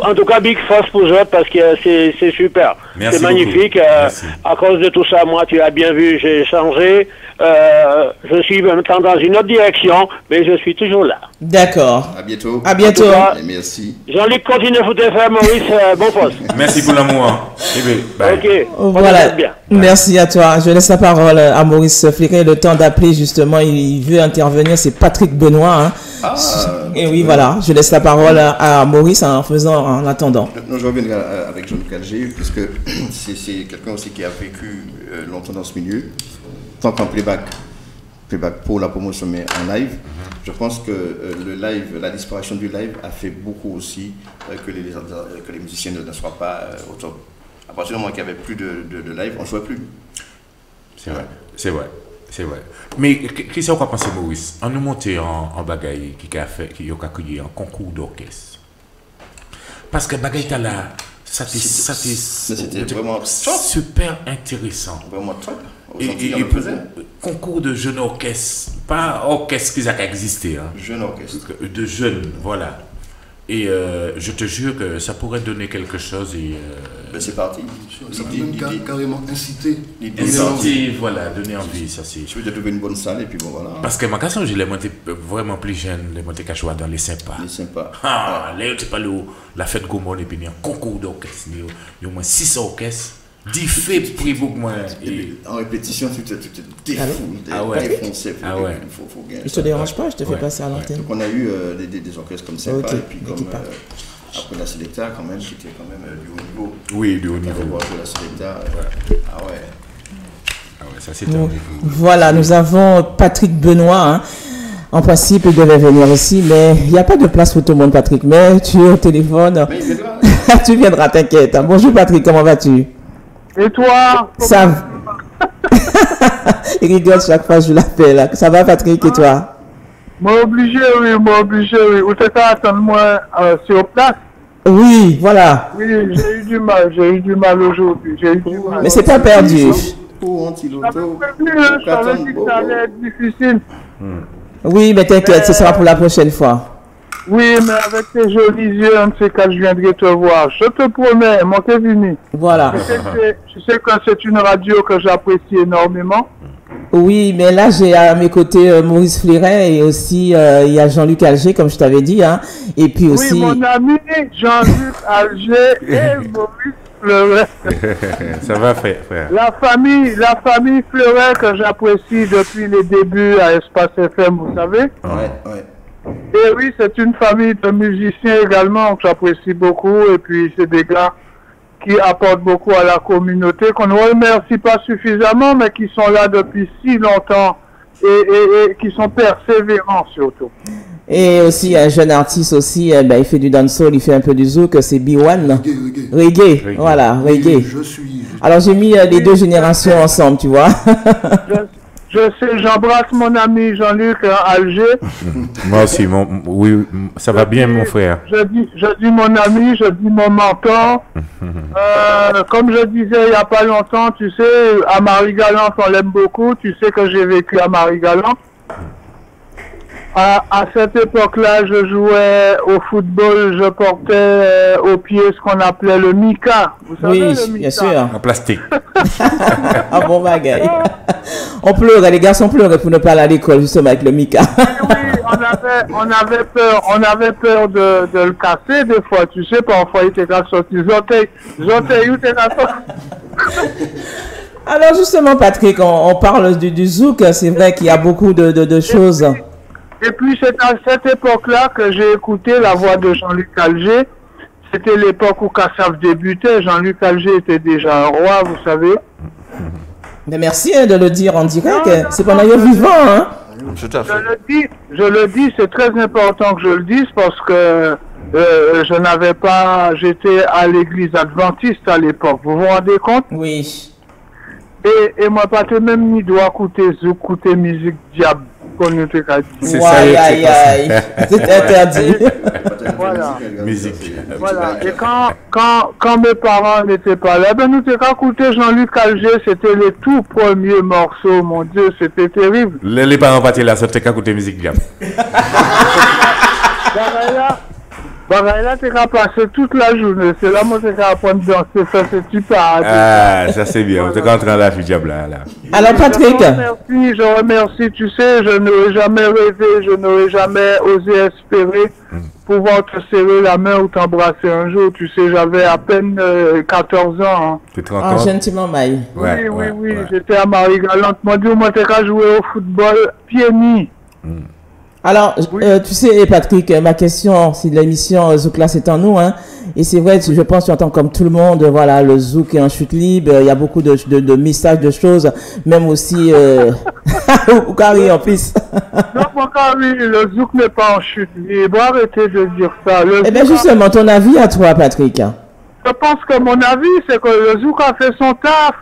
En tout cas, big force pour eux parce que c'est super. C'est magnifique. À cause de tout ça, moi, tu as bien vu, j'ai changé. Je suis maintenant dans une autre direction, mais je suis toujours là. D'accord. À bientôt. À bientôt. Et merci. Jean-Luc, continue à faire, Maurice, bon poste. Merci pour l'amour. Ok. Voilà. Bien. Merci à toi. Je laisse la parole à Maurice Fléquet. Le temps d'appeler, justement, il veut intervenir. C'est Patrick Benoît. Hein. Et oui, voilà. Je laisse la parole à Maurice en attendant. Non, je reviendrai avec Jean-Luc Alger, puisque c'est quelqu'un aussi qui a vécu longtemps dans ce milieu. Tant qu'en playback pour la promotion, mais en live, je pense que le live, la disparition du live a fait beaucoup aussi que les musiciens ne soient pas au top. À partir du moment qu'il n'y avait plus de live, on ne jouait plus. C'est vrai. Mais qu'est-ce qu'on pense, Maurice? On nous montait en bagaille qui a accueilli un concours d'orchestre. Parce que bagaille t'as là, c'était vraiment super intéressant. Vraiment top. Et concours de jeunes orchestres, pas orchestre qui a existé. Hein. Jeunes orchestres. De jeunes, voilà. Et je te jure que ça pourrait donner quelque chose. Ben c'est parti. Ça peut même carrément inciter. Voilà, donner envie. Ça, c'est... Je veux trouver une bonne salle et puis bon voilà. Parce que ma question, je l'ai monté vraiment plus jeune, les monté cachois dans les sympas. Les sympas. Ah, là, tu parles la fête Goumon et puis il y a un concours d'orchestre. Il y a au moins 6 orchestres. 10 faits prix beaucoup moins. En répétition, tu te défoules. Faut gagner. Je te dérange pas, je te fais passer à l'antenne. Donc on a eu des orchestres comme ça, et puis comme après la Selecta quand même, qui était quand même du haut niveau. Oui, du haut niveau. La Selecta, ça c'est un Voilà, nous avons Patrick Benoît. Hein. En principe, il devait venir aussi, mais il n'y a pas de place pour tout le monde, Patrick. Mais tu es au téléphone. Tu viendras, t'inquiète. Bonjour, Patrick, comment vas-tu? Et toi? Ça va. Il rigole chaque fois que je l'appelle. Ça va, Patrick, et toi? Moi obligé, oui. Ou t'es qu'à attendre moi sur place? Oui, voilà. Oui, j'ai eu du mal aujourd'hui. Mais c'est pas perdu. Je savais que ça allait être difficile. Oui, mais t'inquiète, ce sera pour la prochaine fois. Oui, mais avec tes jolis yeux, un de ces cas, je viendrai te voir. Je te promets, mon Kevin. Voilà. Je sais que c'est une radio que j'apprécie énormément. Oui, mais là, j'ai à mes côtés Maurice Fleuret et aussi il y a Jean-Luc Alger, comme je t'avais dit. Hein, et puis aussi... Oui, mon ami Jean-Luc Alger et Maurice Fleuret. Ça va, frère. La famille Fleuret que j'apprécie depuis les débuts à Espace FM, vous savez. Ouais. Et oui, c'est une famille de musiciens également que j'apprécie beaucoup. Et puis, c'est des gars qui apportent beaucoup à la communauté, qu'on ne remercie pas suffisamment, mais qui sont là depuis si longtemps et qui sont persévérants surtout. Et aussi un jeune artiste aussi, il fait du dancehall, il fait un peu du zouk, c'est B1. Reggae. Voilà, reggae. Alors j'ai mis les deux générations ensemble, tu vois. Je sais, j'embrasse mon ami Jean-Luc Alger. Moi aussi, oui, ça va bien, mon frère. Je dis mon ami, je dis mon mentor. Comme je disais il n'y a pas longtemps, tu sais, à Marie-Galante, on l'aime beaucoup. Tu sais que j'ai vécu à Marie-Galante. À cette époque-là, je jouais au football, je portais au pied ce qu'on appelait le mica. Vous savez, oui, le mica? Bien sûr. En plastique. Ah bon bagaille. On pleurait, les garçons pleuraient pour ne pas aller à l'école justement avec le mica. Oui, on avait peur de le casser des fois, tu sais, parfois il était sorti. J'entends où t'es Alors justement, Patrick, on parle du zouk, c'est vrai qu'il y a beaucoup de choses. Et puis c'est à cette époque-là que j'ai écouté la voix de Jean-Luc Alger. C'était l'époque où Kassav débutait. Jean-Luc Alger était déjà un roi, vous savez. Mais merci de le dire en direct. C'est pendant le vivant, hein. Je le dis, c'est très important que je le dise parce que j'étais à l'église adventiste à l'époque. Vous vous rendez compte? Oui. Et moi, pas même ni doit écouter zouk, écouter musique diable. C'est ça, aïe. C'est interdit. Voilà. Musique. Voilà. Et quand mes parents n'étaient pas là, nous t'avons écouté Jean-Luc Alger, c'était les tout premiers morceaux, mon Dieu, c'était terrible. Les parents partis là, ça t'es qu'à écouter musique bien. Là, tu as passé toute la journée. C'est là moi, tu as apprendre à danser. Ça, c'est super. Ah, ça c'est bien. Tu es en train de la fille diable là. Alors, Patrick. Je remercie. Tu sais, je n'aurais jamais rêvé, je n'aurais jamais osé espérer pouvoir te serrer la main ou t'embrasser un jour. Tu sais, j'avais à peine 14 ans. Hein. Tu te rends compte? Gentiment, Maï. Oui. J'étais à Marie-Galante. Moi, tu as joué au football pieds nus. Alors, tu sais, Patrick, ma question, c'est l'émission Zouk là, c'est en nous, hein. Et c'est vrai, je pense, tu entends comme tout le monde, voilà, le Zouk est en chute libre, il y a beaucoup de messages, de choses, même aussi, ou Carrie en plus. Non, mon Carrie, le Zouk n'est pas en chute libre, arrêtez de dire ça. Eh bien, justement, ton avis à toi, Patrick? Je pense que mon avis, c'est que le Zouk a fait son taf.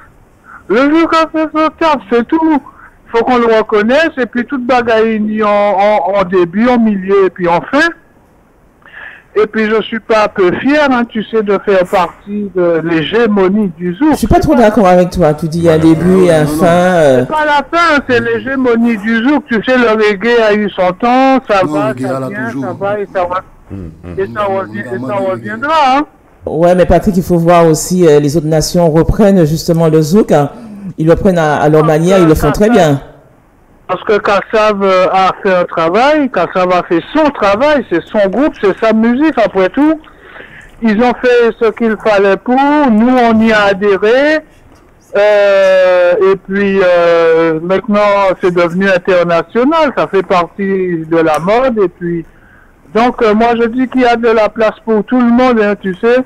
Le Zouk a fait son taf, c'est tout. Faut qu'on le reconnaisse, et puis toute bagaille en début, en milieu, et puis en fin. Et puis je suis pas un peu fier, hein, tu sais, de faire partie de l'hégémonie du Zouk. Je suis pas trop d'accord avec toi, tu dis un début et un fin. C'est pas la fin, c'est l'hégémonie du Zouk. Tu sais, le reggae a eu son temps, ça va, ça vient, ça va, et ça va. Et ça reviendra, hein. Ouais, mais Patrick, il faut voir aussi les autres nations reprennent justement le Zouk. Hein. Ils le prennent à leur manière, ils le font très bien. Parce que Kassav a fait un travail, Kassav a fait son travail, c'est son groupe, c'est sa musique après tout. Ils ont fait ce qu'il fallait pour, nous on y a adhéré, et puis maintenant c'est devenu international, ça fait partie de la mode, et puis donc moi je dis qu'il y a de la place pour tout le monde, hein, tu sais.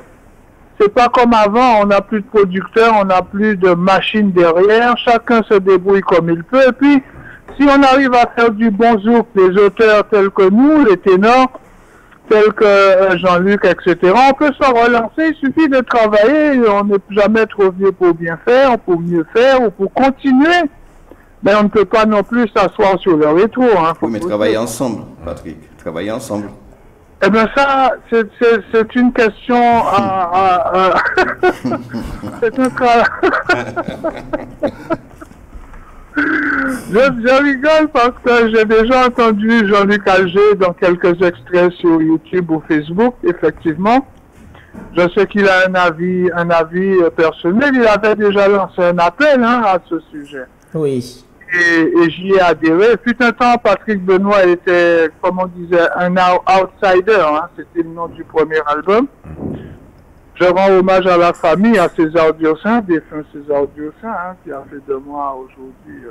C'est pas comme avant, on n'a plus de producteurs, on n'a plus de machines derrière, chacun se débrouille comme il peut. Et puis, si on arrive à faire du bon zouk, les auteurs tels que nous, les ténors, tels que Jean-Luc, etc., on peut se relancer, il suffit de travailler, on n'est jamais trop vieux pour bien faire, pour mieux faire, ou pour continuer. Mais on ne peut pas non plus s'asseoir sur le rétro. Hein, oui, mais travailler ensemble, Patrick, travailler ensemble. Eh bien ça, c'est une question à c'est un travail. Je rigole parce que j'ai déjà entendu Jean-Luc Alger dans quelques extraits sur YouTube ou Facebook, effectivement. Je sais qu'il a un avis personnel. Il avait déjà lancé un appel à ce sujet. Oui. Et j'y ai adhéré. Fut un temps, Patrick Benoît était, comme on disait, un outsider. C'était le nom du premier album. Je rends hommage à la famille, à César Diossin, défunt César Diossin, qui a fait de moi aujourd'hui,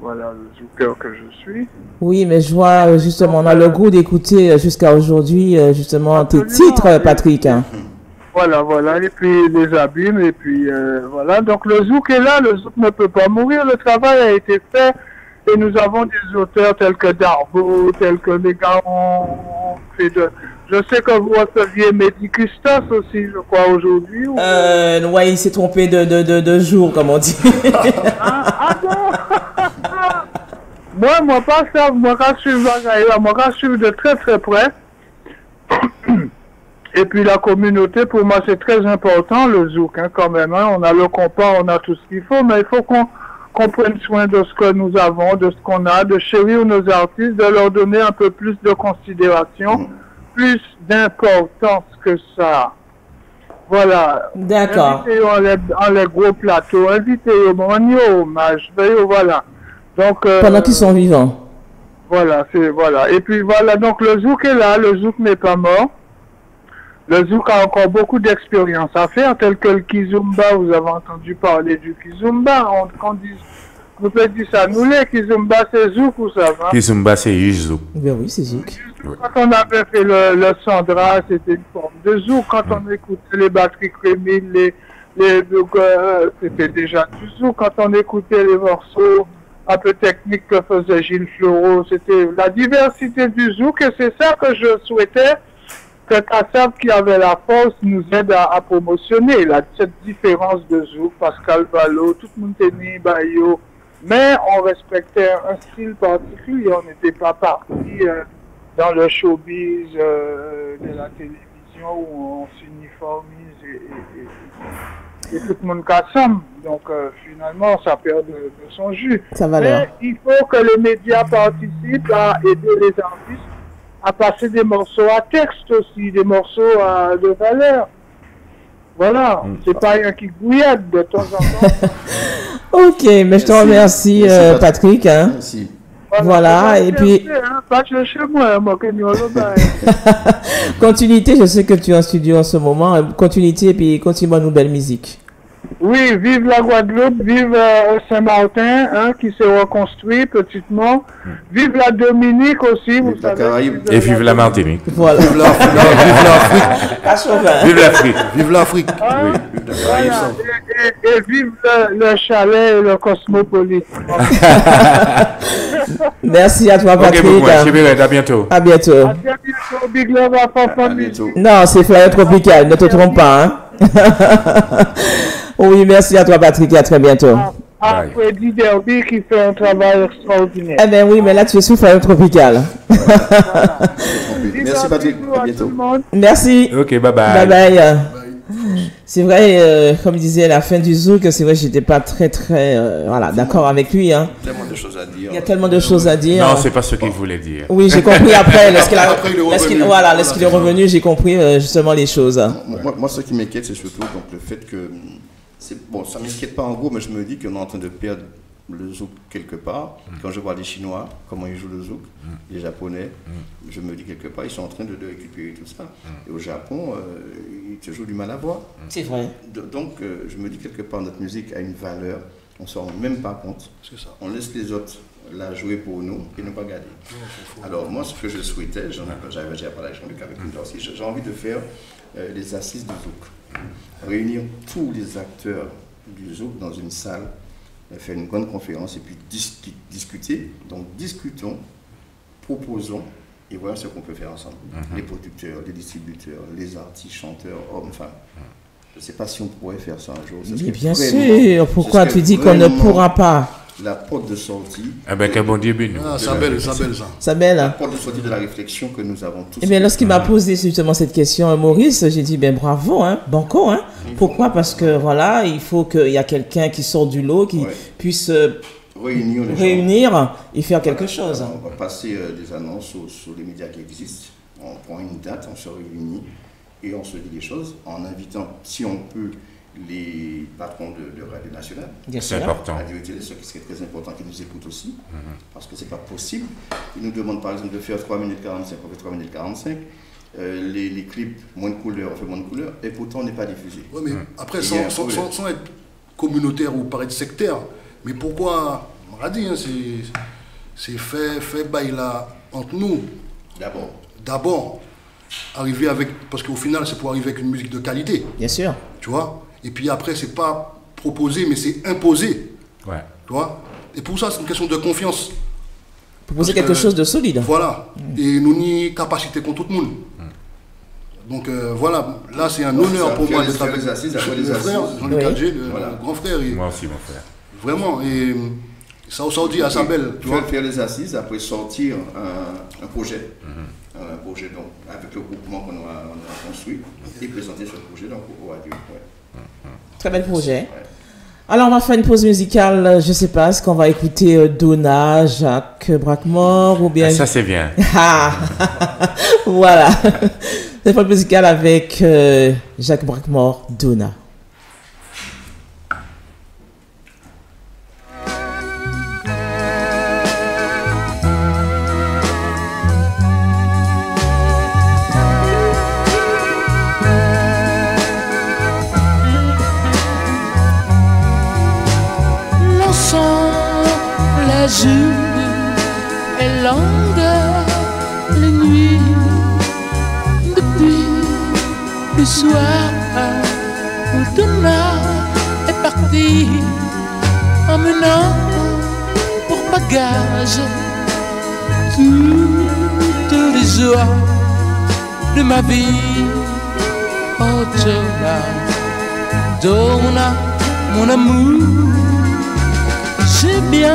le zouker que je suis. Oui, mais je vois, justement, on a le goût d'écouter jusqu'à aujourd'hui, justement, absolument, tes titres, Patrick. Voilà, et puis les abîmes, et puis voilà. Donc le zouk est là, le zouk ne peut pas mourir, le travail a été fait, et nous avons des auteurs tels que Darbo, tels que les gars ont fait de... Je sais que vous receviez Mehdi Christos aussi, je crois, aujourd'hui. Ou... ouais, il s'est trompé de jour, comme on dit. Non moi pas ça, moi quand je suis de très très près. Et puis la communauté, pour moi, c'est très important, le zouk, quand même. On a le compas, on a tout ce qu'il faut, mais il faut qu'on prenne soin de ce que nous avons, de ce qu'on a, de chérir nos artistes, de leur donner un peu plus de considération, plus d'importance que ça. Voilà. D'accord. Invitez-les en les gros plateaux, invitez-les au hommage, voilà. Donc, pendant qu'ils sont vivants. Voilà, voilà. Et puis voilà, donc le zouk est là, le zouk n'est pas mort. Le zouk a encore beaucoup d'expérience à faire, tel que le kizomba. Vous avez entendu parler du kizomba. Vous pouvez dire ça. Nous, les kizomba, c'est zouk ou ça va? Kizomba, c'est zouk. Ben oui, c'est zouk. Quand on avait fait le Sandra, c'était une forme de zouk. Quand on écoutait les batteries crémiles, c'était déjà du zouk. Quand on écoutait les morceaux un peu techniques que faisait Gilles Fleureau, c'était la diversité du zouk. Et c'est ça que je souhaitais que Kassav, qui avait la force, nous aide à promotionner cette différence de zouk. Pascal Ballot, tout le monde tenait Bayo, mais on respectait un style particulier. On n'était pas parti dans le showbiz de la télévision où on s'uniformise et tout le monde Kassam. Donc finalement, ça perd de son jus. Mais il faut que les médias participent à aider les artistes à passer des morceaux à texte aussi, des morceaux de valeur. Voilà, c'est pas un qui gouillade de temps en temps. Ok, mais je te remercie, Patrick. Merci. Voilà, et puis... Pas chez moi, continuité, je sais que tu es en studio en ce moment. Continuité, et puis continue une belle musique. Oui, vive la Guadeloupe, vive Saint-Martin, qui s'est reconstruit petitement. Vive la Dominique aussi, vous savez. Et vive la Martinique. Voilà. Vive l'Afrique. Vive l'Afrique. Vive l'Afrique. Oui. Voilà. Et vive le chalet et le cosmopolite. Merci à toi, Patrick. Ok, à bientôt. À bientôt. À bientôt. Big love à Fanfan Music. Non, c'est Flyer Tropical, ne te trompe pas. Oui, merci à toi, Patrick, et à très bientôt. À Freddy Derby qui fait un travail extraordinaire. Eh bien oui, mais là tu es sous Flyer Tropical. Merci Patrick, à bientôt. Merci. Ok, bye bye. Bye bye. C'est vrai, comme disait à la fin du zouk, c'est vrai, j'étais pas très d'accord avec lui. Tellement de choses à dire. Il y a tellement de choses à dire. Non, c'est pas ce qu'il voulait dire. Oui, j'ai compris après. Lorsqu'il est revenu, j'ai compris justement les choses. Moi, ce qui m'inquiète, c'est surtout donc, le fait que bon, ça m'inquiète pas en gros, mais je me dis qu'on est en train de perdre le zouk quelque part. Quand je vois les Chinois, comment ils jouent le zouk, les Japonais, je me dis quelque part, ils sont en train de récupérer tout ça. Et au Japon, ils te jouent du mal à voir. C'est vrai. Donc, je me dis quelque part, notre musique a une valeur, on ne s'en rend même pas compte. C'est ça. On laisse les autres la jouer pour nous et ne pas garder. Alors moi, ce que je souhaitais, j'avais déjà parlé avec Jean-Luc, avec lui aussi, j'ai envie de faire des assises de zouk. Réunir tous les acteurs du zouk dans une salle, faire une grande conférence et puis discuter. Donc discutons, proposons et voyons ce qu'on peut faire ensemble. Les producteurs, les distributeurs, les artistes, chanteurs, hommes, femmes. Je ne sais pas si on pourrait faire ça un jour. Mais bien sûr, pourquoi tu dis qu'on ne pourra pas? La porte de sortie. Avec un bon début, nous. Ah, ça belle, ça. Ça belle. La porte de sortie de la réflexion que nous avons tous. Eh bien, lorsqu'il m'a posé justement cette question, Maurice, j'ai dit, ben bravo, hein, banco, hein. Pourquoi? Parce que voilà, il faut qu'il y a quelqu'un qui sort du lot, qui puisse réunir et faire quelque chose. Alors, on va passer des annonces sur les médias qui existent. On prend une date, on se réunit et on se dit les choses en invitant, si on peut, les patrons de Radio Nationale. C'est important. Radio et Télé, ce qui serait très important, qu'ils nous écoutent aussi, parce que c'est pas possible. Ils nous demandent par exemple de faire 3 minutes 45, on fait 3 minutes 45. Les clips, moins de couleurs, on fait moins de couleurs, et pourtant on n'est pas diffusé. Oui, mais après, sans être communautaire ou paraître sectaire, mais pourquoi, on l'a dit, hein, c'est fait bail là entre nous. D'abord, arriver avec, parce qu'au final, c'est pour arriver avec une musique de qualité. Bien sûr. Tu vois? Et puis après, c'est pas proposer, mais c'est imposer. Ouais. Tu vois? Et pour ça, c'est une question de confiance. Proposer quelque chose de solide. Voilà. Et nous ni capacité contre tout le monde. Donc voilà, là c'est un honneur pour moi d'être avec mon frère, Jean-Luc Adjé, le grand frère. Moi aussi, mon frère. Vraiment, et ça dit à sa belle. Tu vas faire les assises, après sortir un projet. Un projet donc, avec le groupement qu'on a construit et présenter ce projet donc, au radio. Très bel projet. Alors on va faire une pause musicale, je ne sais pas, est-ce qu'on va écouter Donna, Jacques Brackmore ou bien... Ça c'est bien. Voilà. Une pause musicale avec Jacques Brackmore, Donna. Et longue les nuits depuis le soir où Donna est partie emmenant pour bagage toutes les joies de ma vie. Oh Donna, Donna, mon amour, j'ai bien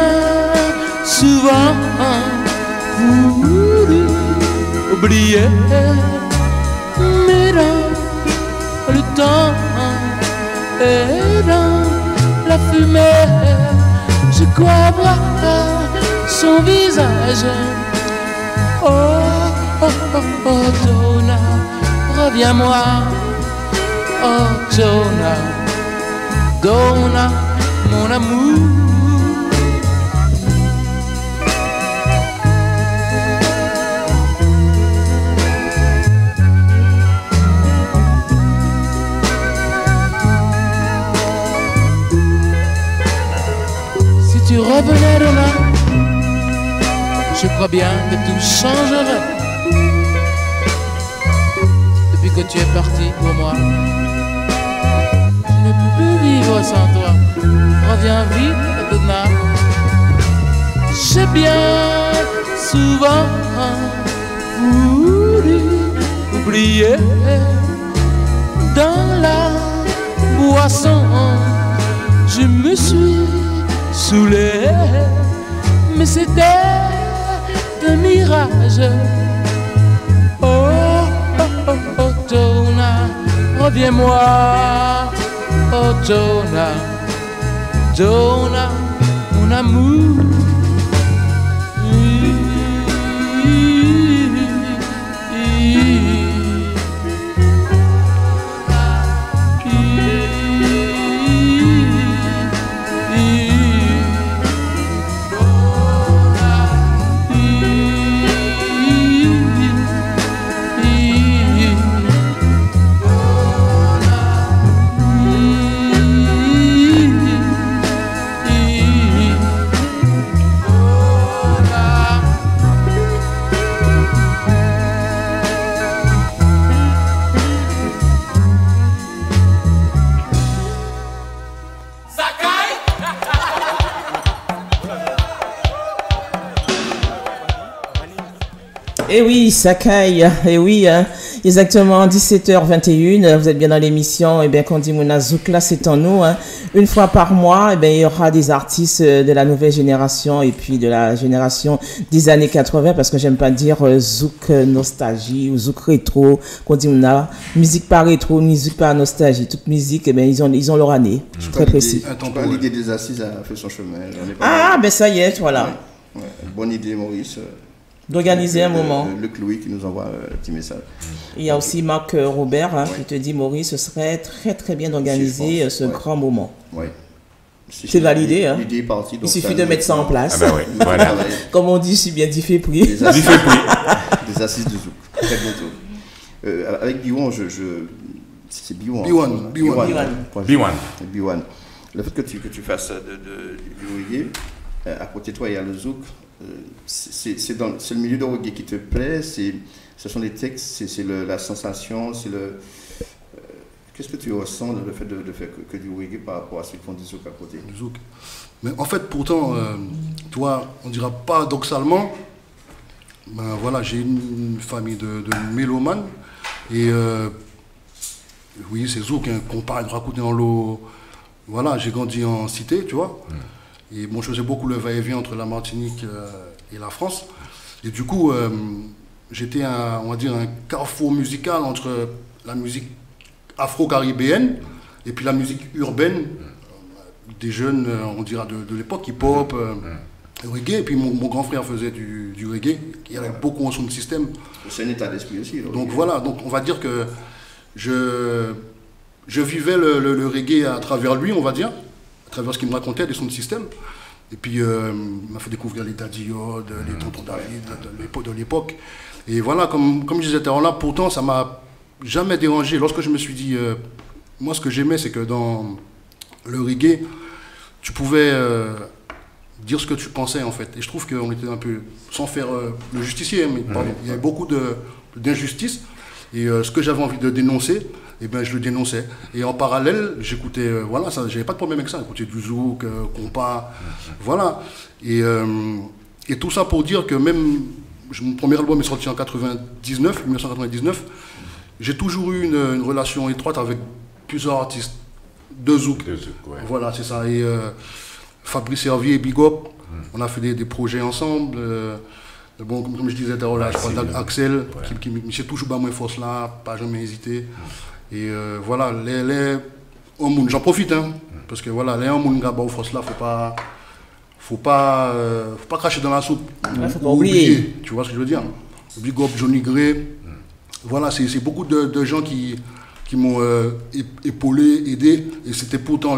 souvent voulu oublier, mais dans le temps et dans la fumée, je crois voir son visage. Oh, oh, oh, oh, Donna, reviens-moi. Oh, Donna, Donna, mon amour. Tu revenais demain, je crois bien que tout changerait. Depuis que tu es parti pour moi, je ne peux vivre sans toi. Reviens vite, Donna. J'ai bien souvent voulu oublier dans la boisson. Je me suis saoulé, mais c'était un mirage. Oh, oh, oh, oh, Donna, reviens-moi. Oh, Donna, Donna, mon amour. Et oui, ça caille. Et oui, hein, exactement, 17h21. Vous êtes bien dans l'émission. Et bien, quand on dit Mouna Zouk, là, c'est en nous. Hein. Une fois par mois, et bien, il y aura des artistes de la nouvelle génération et puis de la génération des années 80, parce que j'aime pas dire Zouk nostalgie ou Zouk rétro. Quand on dit Mouna, musique pas rétro, musique pas nostalgie. Toute musique, et bien, ils ont leur année. Très précis. L'idée des assises a fait son chemin. Ben ça y est, voilà. Ouais. Bonne idée, Maurice. D'organiser un moment. Luc Louis qui nous envoie un petit message. Il y a aussi Marc Robert qui te dit, Maurice, ce serait très très bien d'organiser ce grand moment. Oui. C'est validé. Hein. L'idée est partie. Il suffit de mettre ça en place. Ah ben oui, voilà. Comme on dit, je suis bien dit fait prix. Des assises de Zouk. Très bientôt. Avec Biwan, c'est Biwan. B1. Le fait que tu fasses du reggae, à côté de toi, il y a le Zouk. C'est le milieu de reggae qui te plaît, ce sont les textes, c'est la sensation, c'est le... Qu'est-ce que tu ressens le fait de faire que du reggae par rapport à ceux qui font du Zouk à côté? Du Zouk. Mais en fait, pourtant, toi, on dira paradoxalement, ben voilà, j'ai une famille de mélomanes, et oui, c'est Zouk, hein, qu'on parle de raconter dans l'eau. Voilà, j'ai grandi en cité, tu vois. Et bon, je faisais beaucoup le va-et-vient entre la Martinique et la France. Et du coup, j'étais on va dire, un carrefour musical entre la musique afro-caribéenne et puis la musique urbaine des jeunes, on dira, de l'époque, hip-hop, reggae. Et puis mon grand frère faisait du reggae. Il y avait beaucoup en son de système. C'est un état d'esprit aussi. Donc voilà, donc on va dire que je vivais le reggae à travers lui, on va dire. À travers ce qu'il me racontait des sons de système. Et puis, il m'a fait découvrir les Diode, les Tontons David de l'époque. Et voilà, comme je disais tout à l'heure, pourtant, ça m'a jamais dérangé. Lorsque je me suis dit, moi, ce que j'aimais, c'est que dans le reggae, tu pouvais dire ce que tu pensais, en fait. Et je trouve qu'on était un peu, sans faire le justicier, mais il y avait beaucoup d'injustices. Et ce que j'avais envie de dénoncer, eh ben, je le dénonçais. Et en parallèle, j'écoutais, voilà, j'avais pas de problème avec ça, j'écoutais du zouk, compas, voilà. Et tout ça pour dire que même, mon premier album est sorti en 1999, j'ai toujours eu une relation étroite avec plusieurs artistes de zouk. Ouais. Voilà, c'est ça. Et Fabrice Hervier et Big Up, on a fait des projets ensemble. Bon, comme je disais, là, je parle d'Axel, qui m'est toujours pas moins force là, pas jamais hésité. Et voilà, j'en profite, hein, parce que voilà, les hommes qui force là, faut pas cracher dans la soupe. Faut pas oublier. Tu vois ce que je veux dire? Big Up, Johnny Gray. Voilà, c'est beaucoup de gens qui m'ont épaulé, aidé, et c'était pourtant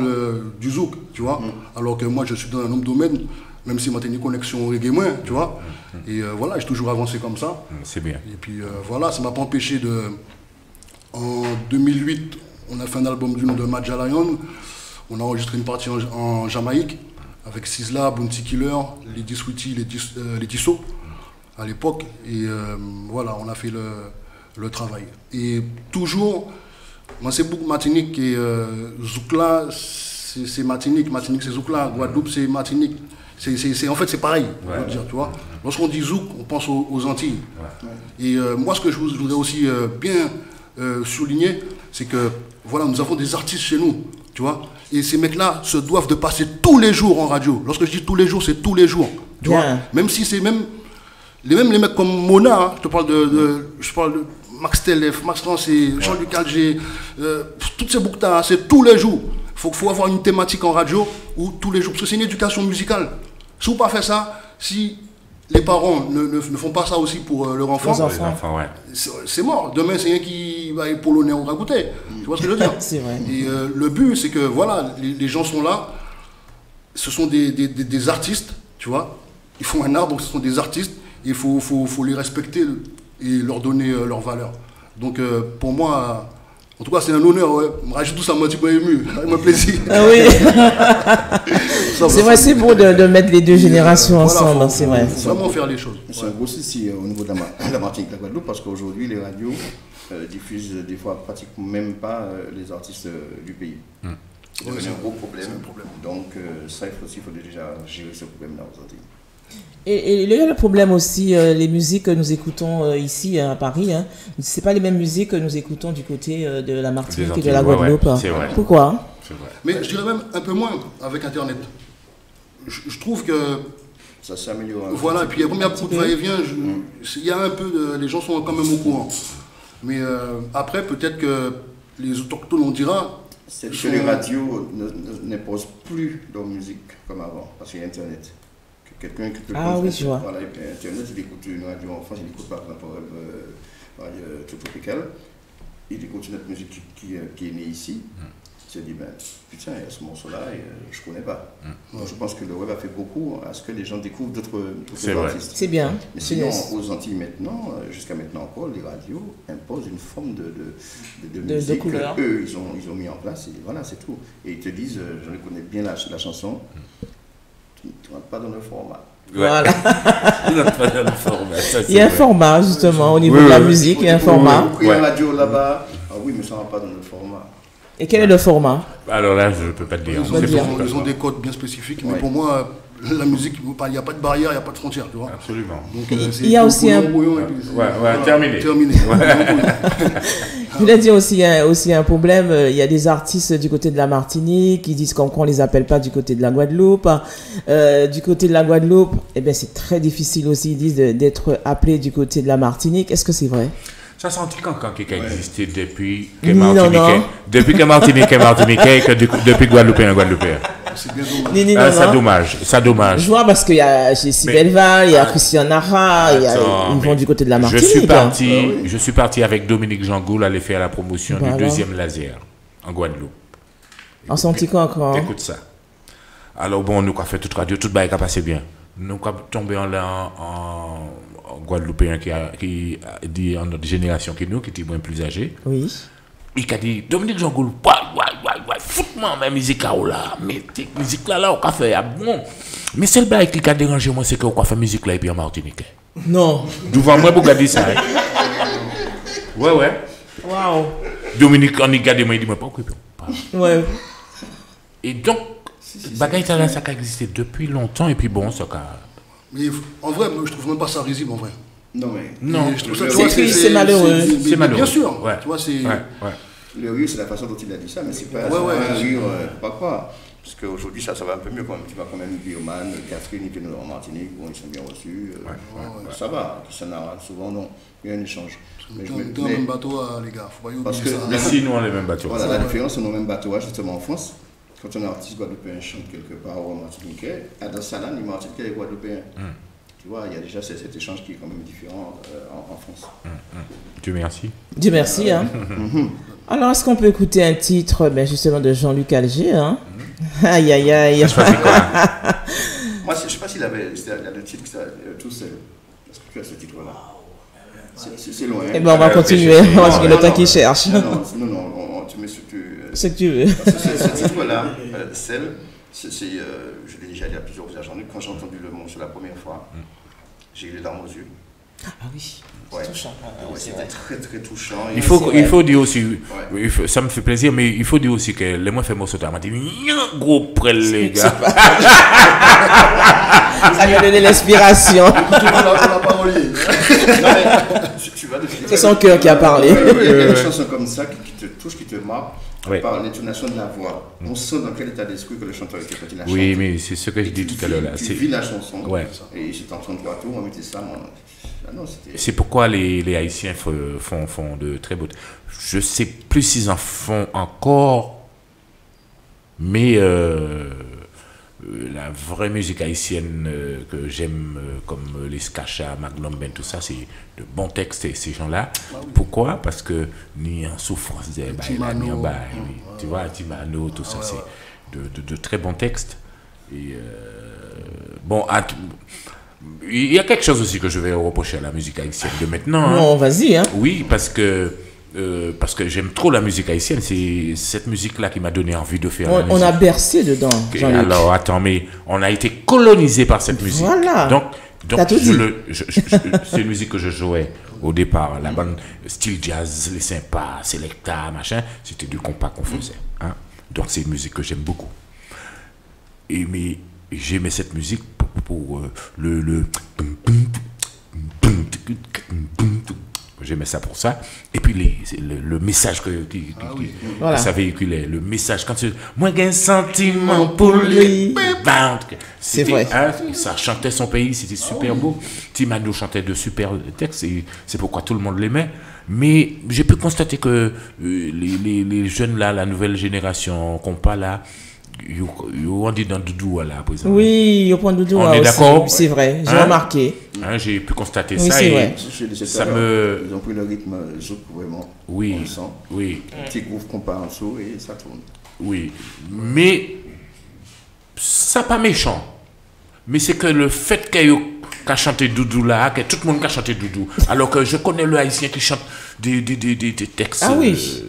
du zouk, tu vois. Alors que moi, je suis dans un autre domaine, même si moi, j'ai une connexion reggae moins, tu vois. Et voilà, j'ai toujours avancé comme ça. C'est bien. Et puis voilà, ça ne m'a pas empêché de... En 2008, on a fait un album du nom de Madja Lion. On a enregistré une partie en Jamaïque avec Sizzla, Bounty Killer, Lady Sweetie, Lady So à l'époque. Et voilà, on a fait le travail. Et toujours, moi c'est beaucoup Martinique et Zoukla, c'est Martinique, Martinique c'est Zoukla, Guadeloupe c'est Martinique. En fait c'est pareil, je veux dire, tu vois. Lorsqu'on dit Zouk, on pense aux Antilles. Et moi ce que je voudrais aussi bien souligner, c'est que voilà, nous avons des artistes chez nous, tu vois. Et ces mecs-là se doivent de passer tous les jours en radio. Lorsque je dis tous les jours, c'est tous les jours. Tu vois. Même si c'est les mecs comme Mona, hein, je parle de Max Telef, Max Trancé, Jean-Luc Alger, toutes ces bouctas, c'est tous les jours. Il faut avoir une thématique en radio où tous les jours, parce que c'est une éducation musicale. Si vous ne pas faire ça, si les parents ne font pas ça aussi pour leurs enfants, c'est mort. Demain, c'est un qui va être polonais ou ragoûté. Tu vois ce que je veux dire? C'est vrai. Et le but, c'est que voilà, les gens sont là, ce sont des artistes, tu vois. Ils font un art, donc ce sont des artistes. Il faut les respecter et leur donner leur valeur. Donc pour moi, en tout cas c'est un honneur, ouais. Je me rajoute tout ça, moi un petit peu ému, avec mon plaisir. Ah oui. C'est vrai, c'est beau de mettre les deux générations ensemble, c'est vrai. Faut vraiment faire les choses. C'est un gros souci au niveau de la Martinique, de la Guadeloupe, parce qu'aujourd'hui les radios diffusent des fois pratiquement même pas les artistes du pays. C'est un gros problème. Donc ça, il faut déjà gérer ce problème-là aux Antilles. Et il y a le problème aussi, les musiques que nous écoutons ici à Paris, hein, c'est pas les mêmes musiques que nous écoutons du côté de la Martinique et de la Guadeloupe. Ouais, c'est vrai. Pourquoi? C'est vrai. Mais je dirais même un peu moins avec Internet. Je trouve que ça s'améliore. Voilà, et puis il y a beaucoup de va-et-vient. Il y a un peu de, les gens sont quand même au courant. Mais après, peut-être que les autochtones, on dira. C'est que les radios n'imposent plus leur musique comme avant, parce qu'il y a Internet. Quelqu'un qui peut oui, je vois. Voilà, Internet, il écoute une radio en France, il écoute par exemple Radio Tropical, il écoute une autre musique qui est née ici. Il se dit, ben, putain, il y a ce morceau-là, je ne connais pas. Donc, je pense que le web a fait beaucoup à ce que les gens découvrent d'autres artistes. C'est bien. Mais sinon, aux Antilles maintenant, jusqu'à maintenant encore, les radios imposent une forme de musique qu'eux, ils ont mis en place. Et voilà, c'est tout. Et ils te disent, je connais bien la chanson, tu ne rentres pas dans le format. Voilà. Il y a un format, justement, au niveau de la musique, il y a un format. Il y a une radio là-bas, oui, mais ça ne rentre pas dans le format. Et quel est le format? Alors là, je ne peux pas te dire. Ils ont des codes bien spécifiques, mais pour moi, la musique, il n'y a pas de barrière, il n'y a pas de frontière, tu vois. Absolument. Donc, il y a aussi un... terminé. Je voulais dire aussi, il y a aussi un problème, il y a des artistes du côté de la Martinique qui disent qu'on ne les appelle pas du côté de la Guadeloupe. Du côté de la Guadeloupe, eh bien, c'est très difficile aussi, ils disent, d'être appelés du côté de la Martinique. Est-ce que c'est vrai? Ça sent quand qui a existé depuis que Martinique, depuis que Martinique est Martiniquais, que depuis Guadeloupéen. C'est dommage. Je vois parce qu'il y a Sibelval, il y a Christian Nara, ils vont du côté de la Martinique. Je suis parti avec Dominique Jangoul aller faire la promotion du deuxième laser en Guadeloupe. En Santico encore. Écoute ça. Alors bon, nous avons fait toute radio, toute bail qui a passé bien. Nous avons tombé en Guadeloupéen qui a dit en notre génération qui était moins plus âgé. Oui. Il a dit Dominique Jangoul, foute-moi ma musique là, mais cette musique là au café, bon. Mais c'est le bail qui a dérangé moi, c'est qu'on a fait musique là et puis en Martinique. Non. Devant moi, pour garder ça. Ouais. Waouh. Dominique, on y garde moi, il dit moi pas occupé. Ouais. Et donc, bagaille là, ça a existé depuis longtemps et puis bon, ça a. Mais en vrai, moi, je trouve même pas ça risible en vrai. Non, mais. Non, c'est malheureux. C'est malheureux. Bien sûr. Ouais. Tu vois, c'est. Ouais. Le rire, c'est la façon dont il a dit ça, mais c'est pas un rire, pas quoi. Parce qu'aujourd'hui, ça va un peu mieux quand même. Tu vois, quand même, Bioman, Catherine, ils viennent en Martinique, bon, ils sont bien reçus. Ça va. Ça n'a souvent, non. Il y a un échange. Mais je mets dans le même bateau, les gars. Faut pas y oublier ça. Mais si nous, on a les mêmes bateaux. Voilà, la différence, c'est nos mêmes bateaux, justement, en France. Quand un artiste guadeloupéen chante quelque part au Martiniquais, dans Salan, les Martiniquais et les Guadeloupéens. Tu vois, il y a déjà cet échange qui est quand même différent en France. Dieu merci. Dieu merci. Hein. Alors, est-ce qu'on peut écouter un titre justement de Jean-Luc Alger hein? Aïe, aïe, aïe. Moi, je ne sais pas s'il avait le titre tout seul. Est-ce que tu as ce titre-là? C'est loin. Eh bien, on va continuer. Parce que le temps qu'il cherche. Non, tu mets ce que tu veux. Ce titre-là, celle. Je l'ai déjà dit à plusieurs reprises. Quand j'ai entendu le mot sur la première fois, j'ai eu les larmes aux yeux. Ah oui, ouais. C'est touchant. C'était très très touchant. Il faut dire aussi, ça me fait plaisir, mais il faut dire aussi que les mois fait morceau m'a dit gros près les gars. Ça lui a donné l'inspiration. C'est son cœur qui a parlé. Il y a des chansons comme ça qui te touchent, qui te marquent. Par l'intonation de la voix, on sent dans quel état d'esprit que le chanteur était quand il a chanté. Oui, mais c'est ce que je dis tout à l'heure là. Tu vis la chanson, et j'étais en train de voir tout, on mettait ça. C'est pourquoi les Haïtiens font de très beaux. Je ne sais plus s'ils en font encore, mais la vraie musique haïtienne que j'aime, comme les Skacha, Magnum Ben, tout ça, c'est de bons textes et ces gens-là. Pourquoi? Parce que ni en souffrance, ni en bail, tu vois, Timano, tout ça, c'est de très bons textes. Et bon, il y a quelque chose aussi que je vais reprocher à la musique haïtienne de maintenant. Non, vas-y. Hein. Oui, parce que j'aime trop la musique haïtienne, c'est cette musique-là qui m'a donné envie de faire la musique. On a bercé dedans. Alors, attends, mais on a été colonisé par cette musique. Voilà. Donc c'est une musique que je jouais au départ, la bande style jazz, les sympas, Selecta, machin, c'était du compas qu'on faisait. Hein? Donc, c'est une musique que j'aime beaucoup. Mais j'aimais cette musique pour le j'aimais ça pour ça. Et puis le message que ça véhiculait, le message quand tu moi j'ai un sentiment pour lui. C'est vrai. Ça chantait son pays, c'était super beau. Timano chantait de super textes et c'est pourquoi tout le monde l'aimait. Mais j'ai pu constater que les jeunes là, la nouvelle génération qu'on parle là, on dit dans Doudou là, par exemple. Oui, on prend Doudou on est d'accord. C'est vrai, j'ai remarqué. J'ai pu constater oui, ça et vrai. Ça me. Ils ont pris le rythme zouk vraiment. Oui. On le sent. Oui. Petit groove qu'on part en dessous et ça tourne. Oui, mais ça pas méchant. Mais c'est que le fait qu'il y ait chanté Doudou là, que tout le monde a chanté Doudou, alors que je connais le haïtien qui chante des textes. Ah oui.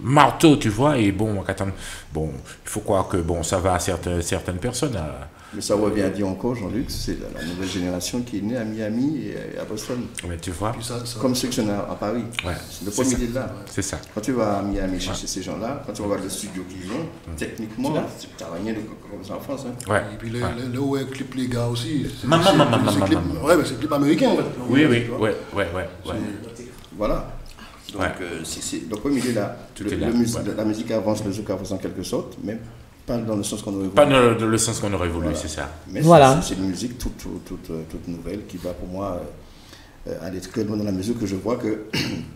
Marteau, tu vois, et bon, il faut croire que bon, ça va à certaines personnes. Mais ça revient à dire encore, Jean-Luc, c'est la nouvelle génération qui est née à Miami et à Boston. Mais tu vois. Comme ceux qui sont à Paris. Ouais. C'est le premier idée là. C'est ça. Quand tu vas à Miami chercher ces gens-là, quand tu regardes le studio qu'ils ont, techniquement, tu n'as rien de comme ça en France. Hein. Ouais. Et puis le clip, les gars aussi. Ouais, mais c'est clip américain en fait. Oui. Voilà. Donc, c'est le premier idée là. La musique avance, le zouk avance en quelque sorte, mais pas dans le sens qu'on aurait voulu. Pas dans le sens qu'on aurait voulu, c'est ça. Mais c'est une musique toute nouvelle qui va pour moi aller très loin dans la mesure que je vois que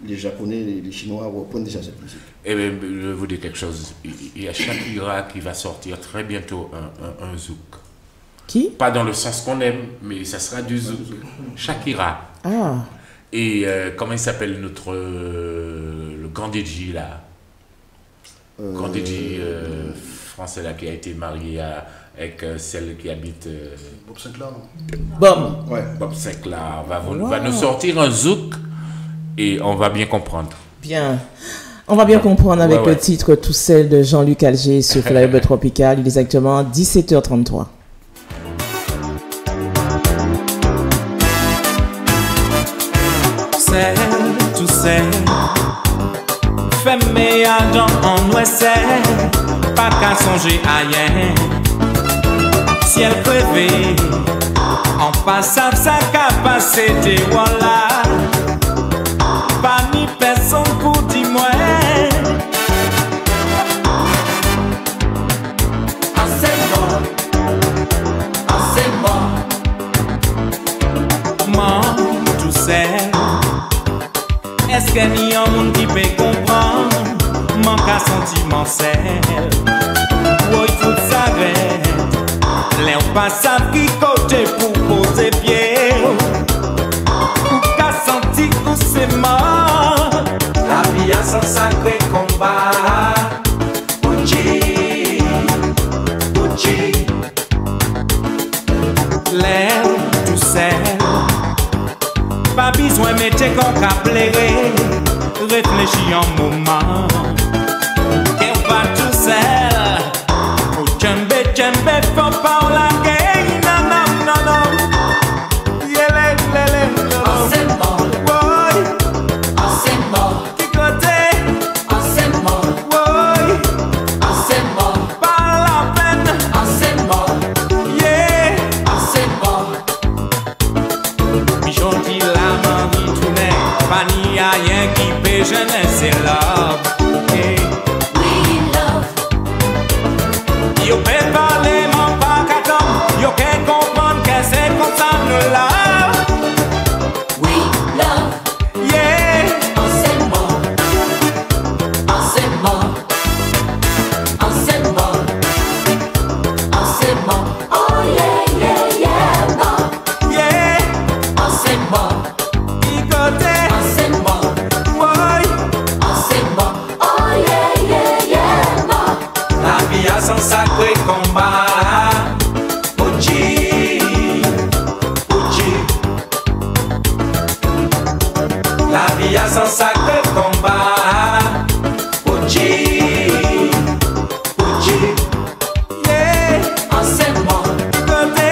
les Japonais, les Chinois reprennent déjà cette musique. Eh bien, je vais vous dire quelque chose. Il y a Shakira qui va sortir très bientôt un zouk. Qui? Pas dans le sens qu'on aime, mais ça sera du zouk. Shakira. Ah. Et comment il s'appelle le grand DJ là? Grand DJ français là qui a été marié avec celle qui habite. Bob Sinclair. Bob Sinclair va nous sortir un zouk et on va bien comprendre. Bien. On va bien comprendre avec le titre Tout seul de Jean-Luc Alger sur Flyover Tropical. Il est exactement 17h33. Tout seul, fais-moi dans en ouest, pas qu'à songer à rien. Ciel crevé, en passant sa capacité, voilà. Pas ni personne pour dire moi. Assez bon, tout seul. Est-ce qu'il y a un monde qui peut comprendre? Manque à sentiment seul. Oui, tout s'arrête. L'air pas savent qui côté pour poser pied. Ou qu'à sentir où c'est mort. La vie a son sacré combat. Uchi, Uchi. L'air tout seul. Pas besoin de mettre qu'on a plairé. Réfléchis un moment. Et on va tout seul. Faut djembe, faut pas la gueule. Non. Qui côté? Pas la peine. Michon dit la main qui tourne. Pas ni rien qui peut gêner, c'est love. We love. Yo peut parler, mon pas qu'à tomber. Yo peut comprendre que c'est comme ça nous love. We love. Yeah. Enseignement. Oh yeah, no. Yeah. Enseignement. Qui côté? Enseignement. Oh yeah, no. La vie a son sacré combat. Uchi. La vie a son sacré combat. Uchi. Yeah. Enseignement. Qui côté?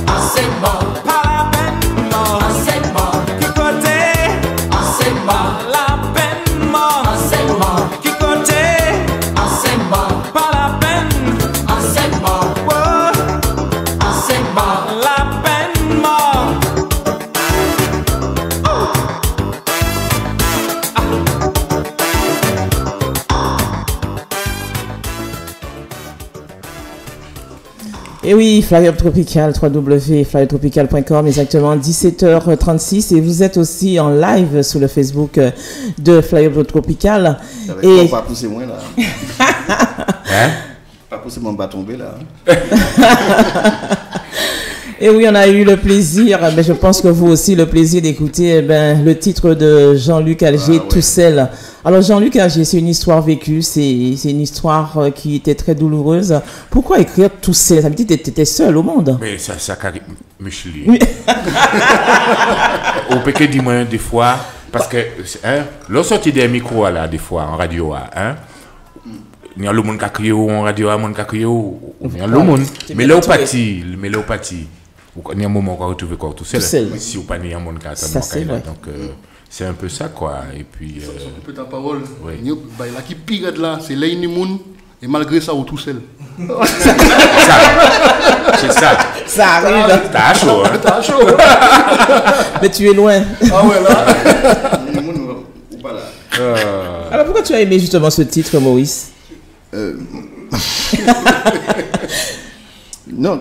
Enseignement. Pas la peine mort. Enseignement. Qui côté? Enseignement. La peine mort. Enseignement. Qui côté? Enseignement. Pas la peine. Enseignement. Enseignement. Et oui, Flyer Tropical, www.flyertropical.com, exactement 17h36. Et vous êtes aussi en live sur le Facebook de Flyer Tropical. Et pas pousser moins là. Hein? Pas pousser mon bas tomber là. Et oui, on a eu le plaisir, mais je pense que vous aussi, le plaisir d'écouter le titre de Jean-Luc Alger, Tout seul. Alors Jean-Luc Alger, c'est une histoire vécue, c'est une histoire qui était très douloureuse. Pourquoi écrire Tout seul? Ça veut dire que tu étais seul au monde. Mais ça Micheli. Au péché dis-moi des fois, parce que lorsque tu des micros là, des fois en radio, il y a le monde qui a crié en radio, le monde qui a crié il y a le monde. Mais l'opathie. Il y a un moment où on retrouve encore tout seul. Si vous pas un monde qui attend. Donc c'est un peu ça quoi. Et puis. Un peu ta parole. La qui pire là, c'est Leini Moun et malgré ça, ou tout seul. C'est ça. Ça arrive. T'as chaud. T'as chaud. Mais tu es loin. Ah ouais là. Alors pourquoi tu as aimé justement ce titre, Maurice? Non,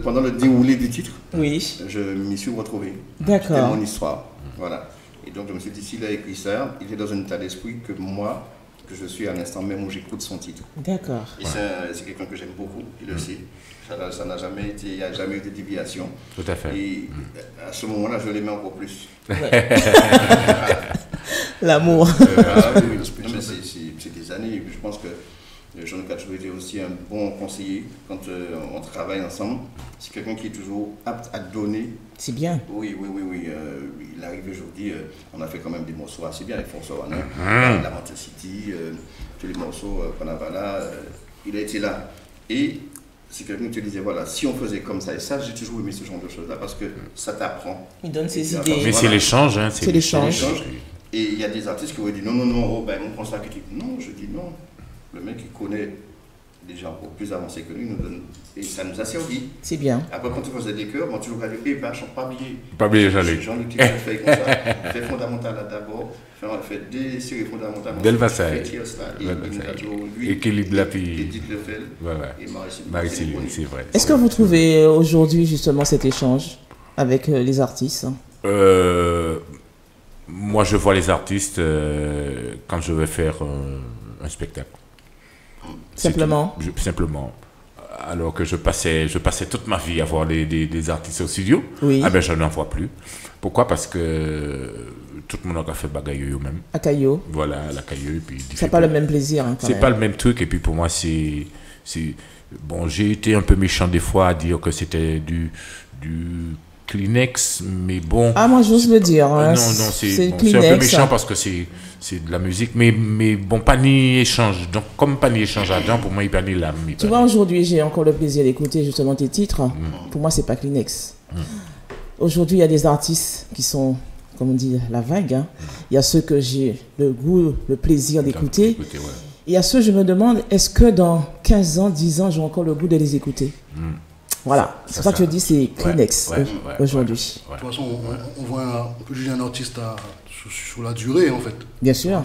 pendant le déroulé du titre, oui, je m'y suis retrouvé. D'accord. C'était mon histoire. Voilà. Et donc je me suis dit, s'il a écrit ça, il est dans un état d'esprit que moi, que je suis à l'instant même où j'écoute son titre. D'accord. Et c'est quelqu'un que j'aime beaucoup, il le sait. Ça n'a jamais été, il n'y a jamais eu de déviation. Tout à fait. Et à ce moment-là, je l'aimais encore plus. L'amour. C'est des années. Je pense que Jean-Luc a toujours été aussi un bon conseiller quand on travaille ensemble. C'est quelqu'un qui est toujours apte à donner. C'est bien. Oui. Il arrive aujourd'hui, on a fait quand même des morceaux assez bien avec François Wanin, La Manchester City, tous les morceaux Panavala, il a été là. Et c'est quelqu'un qui te disait, voilà, si on faisait comme ça, et ça, j'ai toujours aimé ce genre de choses-là parce que ça t'apprend. Il donne ses idées. Mais c'est l'échange, hein. C'est l'échange. Et il y a des artistes qui auraient dit, non, on prend ça, non, je dis non. Le mec qui connaît des gens beaucoup plus avancés que lui nous donne, et ça nous a servi. C'est bien. Après, quand tu faisais des chœurs, moi, toujours dit, chante pas bien. Pas bien, j'allais. Jean-Luc qui fait comme ça, fait fondamental d'abord, fait des séries fondamentales. Del Vassaille. Équilibre la vie. Et Marie-Céline, c'est vrai. Est-ce que vous trouvez aujourd'hui justement cet échange avec les artistes? Moi, je vois les artistes quand je vais faire un spectacle. Simplement. Simplement. Alors que je passais toute ma vie à voir des artistes au studio. Oui. Ah ben, je n'en vois plus. Pourquoi? Parce que tout le monde a fait bagaille eux-mêmes. À Caillou. Voilà, à la Caillou. C'est pas le même plaisir. Hein, c'est pas le même truc. Et puis pour moi, c'est bon, j'ai été un peu méchant des fois à dire que c'était du Kleenex, mais bon. Ah, moi j'ose le dire. Hein. Non, c'est un peu méchant parce que c'est de la musique, mais bon, pas ni échange. Donc, comme pas ni échange là-dedans, pour moi, il pas ni l'âme. Tu vois, aujourd'hui, j'ai encore le plaisir d'écouter justement tes titres. Pour moi, c'est pas Kleenex. Aujourd'hui, il y a des artistes qui sont, comme on dit, la vague. Hein. Il y a ceux que j'ai le goût, le plaisir d'écouter. Ouais. Il y a ceux, je me demande, est-ce que dans 15 ans, 10 ans, j'ai encore le goût de les écouter? Voilà, c'est pour ça que je dis c'est Kleenex aujourd'hui. De toute façon, on peut juger un artiste sur la durée en fait. Bien sûr.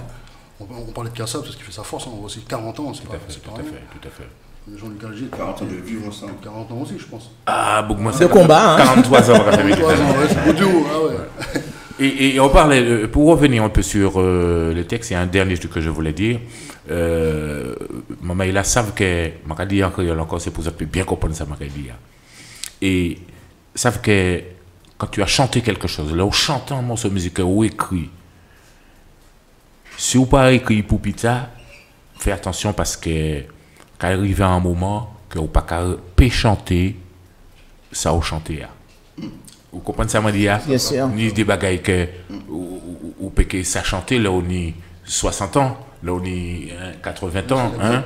On parlait de Kassab parce qu'il fait sa force, on voit aussi 40 ans, c'est pas tout à fait. Jean-Luc Alger, 40 ans de vivre ensemble. 40 ans aussi, je pense. Ah, beaucoup moins. De combat, hein. 43 ans. 43 ans, c'est beau duo, ah ouais. Et on parlait, pour revenir un peu sur le texte, il y a un dernier truc que je voulais dire. Maman, il a savent que, je vais dire encore, c'est pour ça que bien comprendre ça, je vais dire. Et savent que quand tu as chanté quelque chose, là où chantant un morceau musical ou écrit, si vous pas écrit pour Pita, fais attention parce que quand arrive à un moment que vous pas qu'à chanter, ça au chanter. Vous comprenez ça, Madia? Bien sûr. Ni des bagailles que ou que ça chanter là on y 60 ans, là on y 80 ans, hein.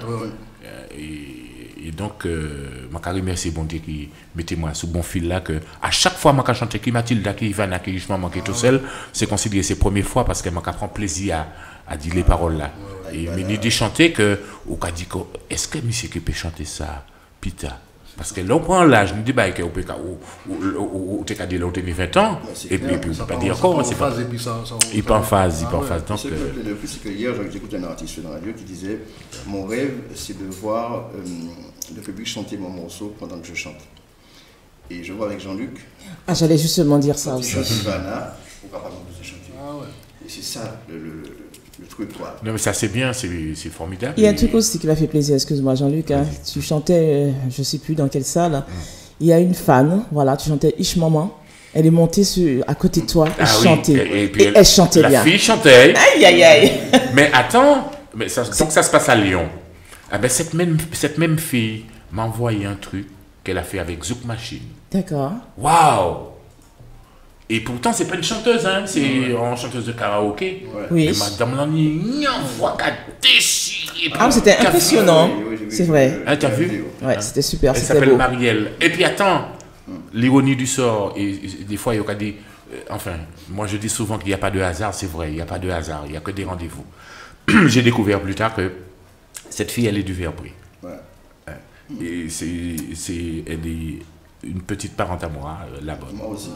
Et donc je remercie bon Dieu qui mettez-moi sous bon fil là que à chaque fois je chante qui Mathilda qui Ivana qui je manqué tout seul, c'est considéré ses premières fois parce que je prend plaisir à dire les paroles là. Et mais ni de chanter que ou qu'a dit que est-ce que monsieur qui peut chanter ça Pita? Parce que l'on prend l'âge, nous dit bah, que ou t'es qu'à dire l'autre 20 ans, et puis on peut pas dire encore. Il pas en phase, il pas en phase. Ce que je le plus, c'est que hier, j'écoutais un artiste dans la radio qui disait mon rêve, c'est de voir le public chanter mon morceau pendant que je chante. Et je vois avec Jean-Luc. Ah, j'allais justement dire ça aussi. Savannah, pourquoi pas nous chanter. Et c'est ça le truc, quoi. Non, mais ça, c'est bien, c'est formidable. Il y a un truc aussi qui m'a fait plaisir, excuse-moi Jean-Luc, hein. Tu chantais, je ne sais plus dans quelle salle, il y a une fan, voilà, tu chantais Ish Maman, elle est montée à côté de toi et chantait. Et elle chantait bien. La fille chantait. Aïe, aïe, aïe. Mais attends, donc ça se passe à Lyon. Ah ben, cette même fille m'a envoyé un truc qu'elle a fait avec Zouk Machine. D'accord. Waouh! Et pourtant, c'est pas une chanteuse, hein, c'est une chanteuse de karaoké. Oui. Mais madame Lani, voix qu'a déchiré. Ah, c'était impressionnant, c'est vrai. Ah, t'as vu? Ouais, c'était super, elle c'était s'appelle beau. Marielle. Et puis attends, l'ironie du sort, et des fois, il y a des... enfin, moi je dis souvent qu'il n'y a pas de hasard, c'est vrai, il n'y a pas de hasard, il n'y a que des rendez-vous. J'ai découvert plus tard que cette fille, elle est du Verbré. Ouais. Et elle est une petite parente à moi, là-bas. Moi aussi.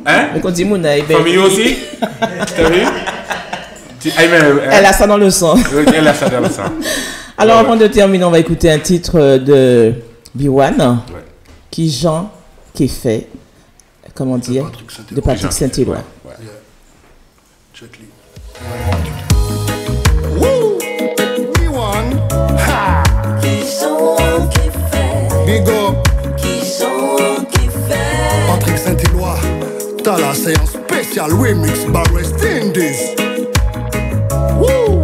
Hein? Mais quand dit Mouna, famille aussi? T'as vu? Elle a ça dans le sang. Elle a ça dans le sang. Alors, avant de terminer, on va écouter un titre de B1, qui Jean, qui est fait, comment dire, de Patrick Saint-Éloi. Big up. Patrick Saint-Éloi, t'as la séance spéciale remix by West Indies. Woo!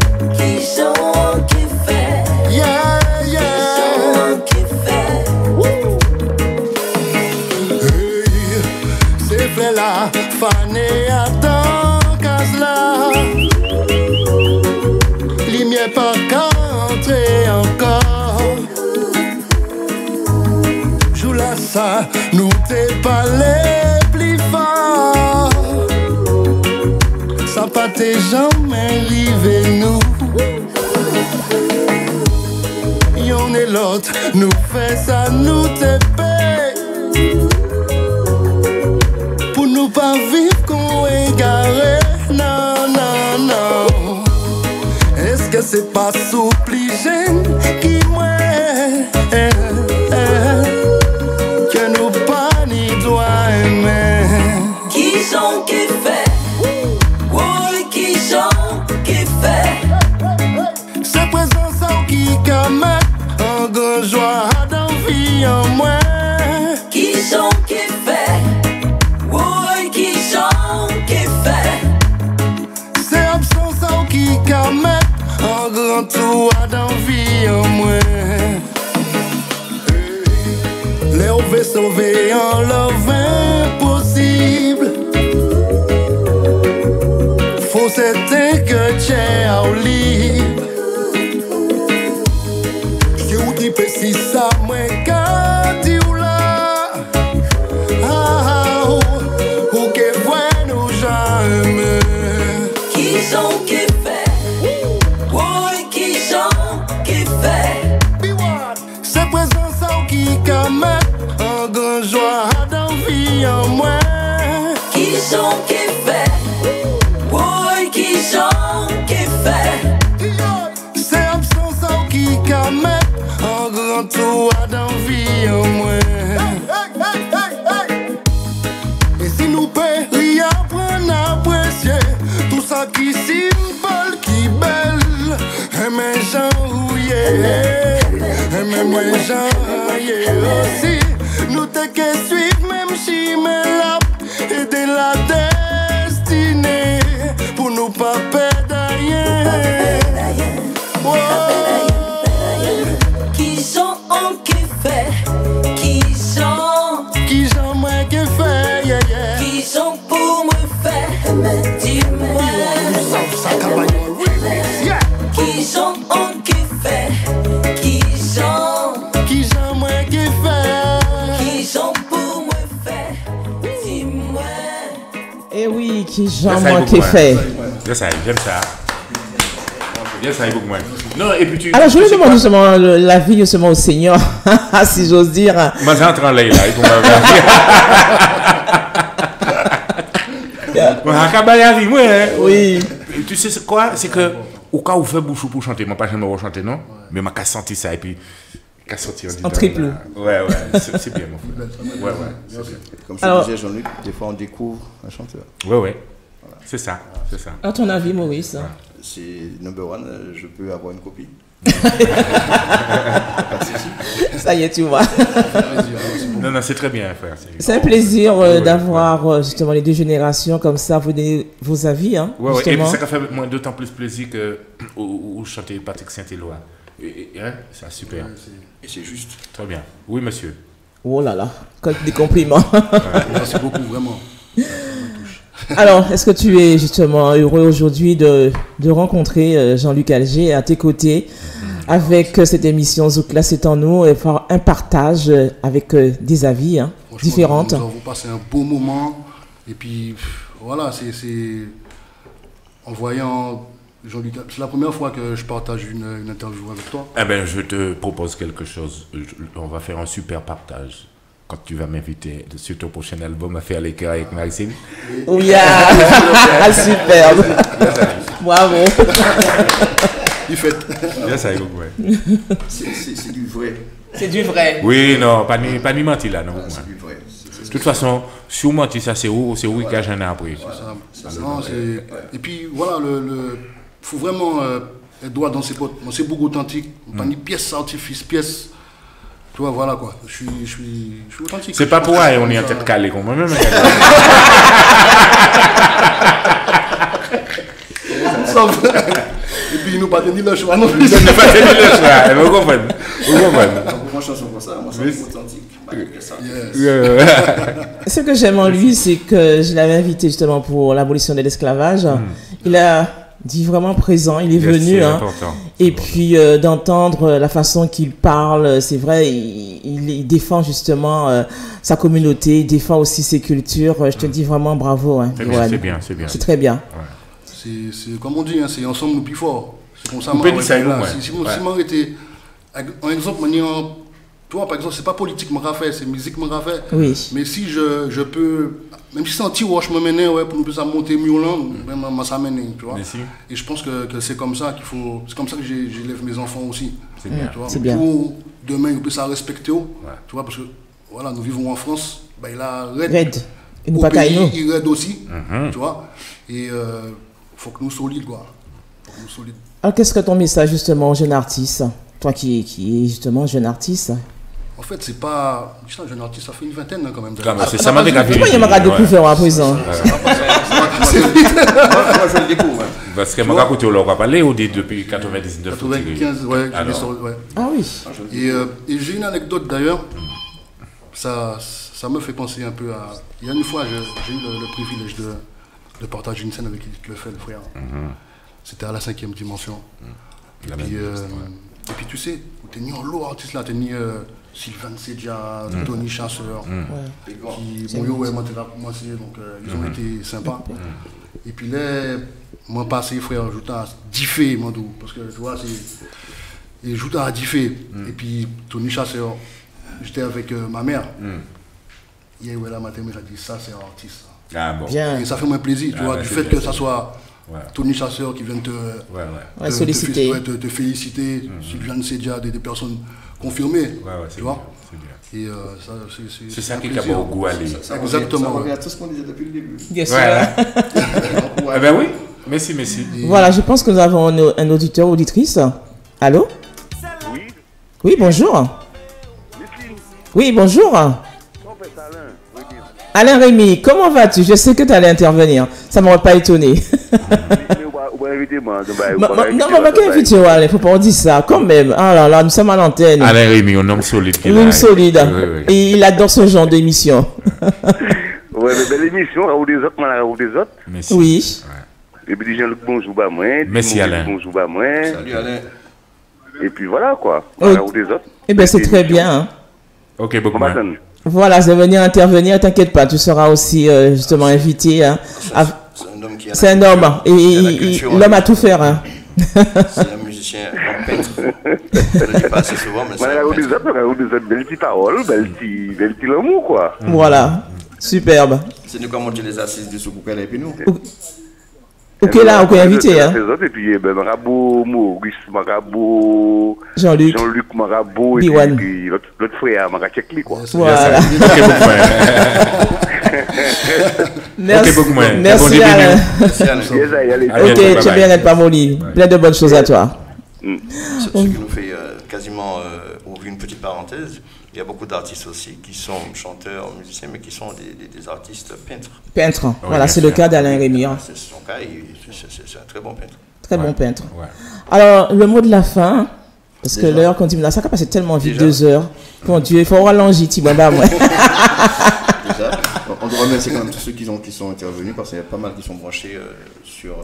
Yeah, yeah. Woo! Hey, c'est fait là, fané à dans case-là. Lumière pas qu'entrer encore. Joue-la ça, nous t'es pas les plus forts. Ça pas t'es jamais arrivé nous. Y'en est l'autre, nous fait ça, nous t'es paye. Pour nous pas vivre qu'on égaré, non, non, non. Est-ce que c'est pas s'obliger qui moi? Que nous pas ni doit aimer. Qui sont qui fait? Oui, qui sont qui fait? C'est présent ça qui commet en grand joie d'envie en moi. Qui sont qui fait? Oui, qui sont qui fait? C'est absent ça qui commet en grand joie d'envie en moi. Les OV sauver en love impossible. Faut c'était que t'es au libre. Si ou dit si ça moi quand tu là. Ah, ou que voit nous jamais. Qui sont qui fait? Oui, qui sont qui fait? C'est présent ça qui commet en grand joie d'envie en moi. Qui sont qui fait? Oui, qui sont qui fait? C'est absent ça qui commet en grand joie d'envie en moi. Et si nous péris apprendre à apprécier tout ça qui symbole, qui belle, et mes gens rouillés, et même moi gens aussi. Nous t'es que suivre même si mais là et de la destinée pour nous pas perdre rien. Qui sont en qui fait? Qui sont moi qui fait, yeah, yeah. qui sont pour me faire? Dis-moi. Qui sont en qui fait? Qui sont moi qui fait? qui sont pour me faire? Dis-moi. Eh oui, qui Jean, moi qui fait. J'aime ça. J'aime ça beaucoup moins. Non, et puis Alors, je voulais demander justement l'avis justement au Seigneur, si j'ose dire. Moi, j'entre en l'air là, il Oui. Tu sais quoi? C'est que, au cas où vous faites bouche pour chanter, moi, pas jamais chanter, non? Mais moi, qu'à sentir ça et puis. Qu'à sortir en triple. Ouais, c'est bien, mon frère. Ouais. Comme je disais, Jean-Luc, des fois on découvre un chanteur. Ouais. Voilà. C'est ça. À ton avis, Maurice? Ouais. C'est number one, je peux avoir une copie. Ça y est, tu vois. Non, c'est très bien, frère. C'est un plaisir d'avoir justement les deux générations comme ça, vous donnez vos avis. Hein, ouais. Et puis ça fait d'autant plus plaisir que où chanter Patrick Saint-Éloi. C'est super. Et c'est juste. Très bien. Oui, monsieur. Oh là là, des compliments. Merci beaucoup, vraiment. Alors, est-ce que tu es justement heureux aujourd'hui de rencontrer Jean-Luc Alger à tes côtés avec cette émission Zoukla c'est en nous et faire un partage avec des avis différentes. Nous avons passé un beau moment et puis voilà, c'est en voyant Jean-Luc, c'est la première fois que je partage une interview avec toi. Eh bien, je te propose quelque chose. On va faire un super partage. Quand tu vas m'inviter sur ton prochain album à faire les cœurs avec Maxime. Oui, superbe. Bravo. Il fait. C'est du vrai. C'est du vrai. Oui, non, pas ni menti là, non. C'est du vrai. De toute façon, si vous mentez, ça c'est où qu'il y a un après. C'est ça. Et puis voilà, faut vraiment être droit dans ses potes. Moi, c'est beaucoup authentique. Pas ni pièce artifice, pièce. Tu vois, voilà quoi. Je suis authentique. C'est pas pour rien, on est en tête calée comme moi-même. Et puis, il nous pas donné le choix non plus. Il nous pas donné le choix. Vous comprenez? Moi, chanson comme ça, moi, c'est authentique. Ce que j'aime en lui, c'est que je l'avais invité justement pour l'abolition de l'esclavage. Il a dit vraiment présent, il est venu. Et puis d'entendre la façon qu'il parle, c'est vrai, il défend justement sa communauté, il défend aussi ses cultures. Je te dis vraiment bravo. C'est bien. C'est très bien. C'est comme on dit, c'est ensemble nous plus forts. C'est comme ça. Si moi j'étais, un exemple, tu vois, par exemple, c'est pas politique que fait, c'est musique que fait. Oui. Mais si je peux, même si c'est un petit wash me mener, pour nous plus monter mieux là, même ça mène, tu vois. Et je pense que c'est comme ça qu'il faut, c'est comme ça que j'élève mes enfants aussi. C'est bien. Tu vois, c'est bien. Pour demain, ils puissent respecter, tu vois, parce que voilà, nous vivons en France, il a Red. Au pays, il raide aussi, tu vois. Et faut que nous solides, quoi. Alors, qu'est-ce que ton message justement aux jeunes artistes, toi qui es justement jeune artiste? En fait, c'est pas. Je suis un jeune artiste, ça fait une vingtaine quand même. C'est ça m'a dégagé. Pourquoi il m'a découvert à présent? Moi, je le découvre. Parce que moi, écoutez, on leur parlé depuis 99. 95, ouais. Ah oui. Et j'ai une anecdote d'ailleurs. Ça me fait penser un peu à. Il y a une fois, j'ai eu le privilège de partager une scène avec Edith Lefebvre, frère. C'était à la 5e dimension. Et puis tu sais, tu as en lourd artiste là, tu as Sylvain Sedja, Tony Chasseur, qui, moi c'est, donc ils ont été sympas. Et puis là, moi passé frère, j'étais à Diffé, parce que tu vois, c'est. J'étais à Diffé. Et puis Tony Chasseur, j'étais avec ma mère. Hier, la matin, j'ai dit ça, c'est un artiste. Ah bon. Bien. Et ça fait moins plaisir, tu vois, du fait que ça soit. Tony Chasseur qui vient te solliciter, te féliciter, Sylvain Sedja, des personnes confirmées, tu vois. Et ça, c'est ça qui est au goût aller. Exactement. Ça revient à tout ce qu'on disait depuis le début. Bien sûr. Eh ben oui, merci. Voilà, je pense que nous avons un auditeur, auditrice. Allô? Oui, bonjour. Oui, bonjour. Alain Rémy, comment vas-tu? Je sais que tu allais intervenir. Ça ne m'aurait pas étonné. Non, mais pas invité, il ne faut pas en dire ça. Quand même. Ah là là, nous sommes à l'antenne. Alain Rémy, un homme solide. Un homme solide. Et il adore ce genre d'émission. Oui, mais belle émission, ou des autres, ou des autres. Merci. Oui. Et puis Jean-Luc, bonjour, bah moi. Merci Alain. Bonjour, bah moi. Salut Alain. Et puis voilà quoi. Ou des autres. Eh bien, c'est très bien. Ok, beaucoup. Voilà, je vais venir intervenir, t'inquiète pas, tu seras aussi justement invité. C'est un homme qui a. C'est un homme, et l'homme a tout faire. C'est un musicien musicien, un peintre. Je ne le dis pas assez souvent, mais c'est un peintre. Vous des belles petites paroles, belles petites l'amour, quoi. Voilà, superbe. C'est nous qui avons monté les assises de Soukoukel et puis nous. Ok, là, on peut inviter. Hein. Et puis, Marabout, Maurice, Marabout, Jean-Luc, Marabout, et puis l'autre frère, Marachekli, quoi. Voilà. Merci. Merci, Alain. Ok, tu es bien être pas molli. Plein de bonnes choses à toi. Ce qui nous fait quasiment ouvrir une petite parenthèse. Il y a beaucoup d'artistes aussi qui sont chanteurs, musiciens, mais qui sont des artistes peintres. Peintres, voilà, c'est le cas d'Alain Rémy. C'est son cas, c'est un très bon peintre. Très bon peintre. Ouais. Alors, le mot de la fin, parce que l'heure continue là, ça a passé tellement vite, 2 heures. Mon Dieu, il faut rallonger, tu vois, moi. Déjà, on doit remercier quand même tous ceux qui sont intervenus, parce qu'il y a pas mal qui sont branchés sur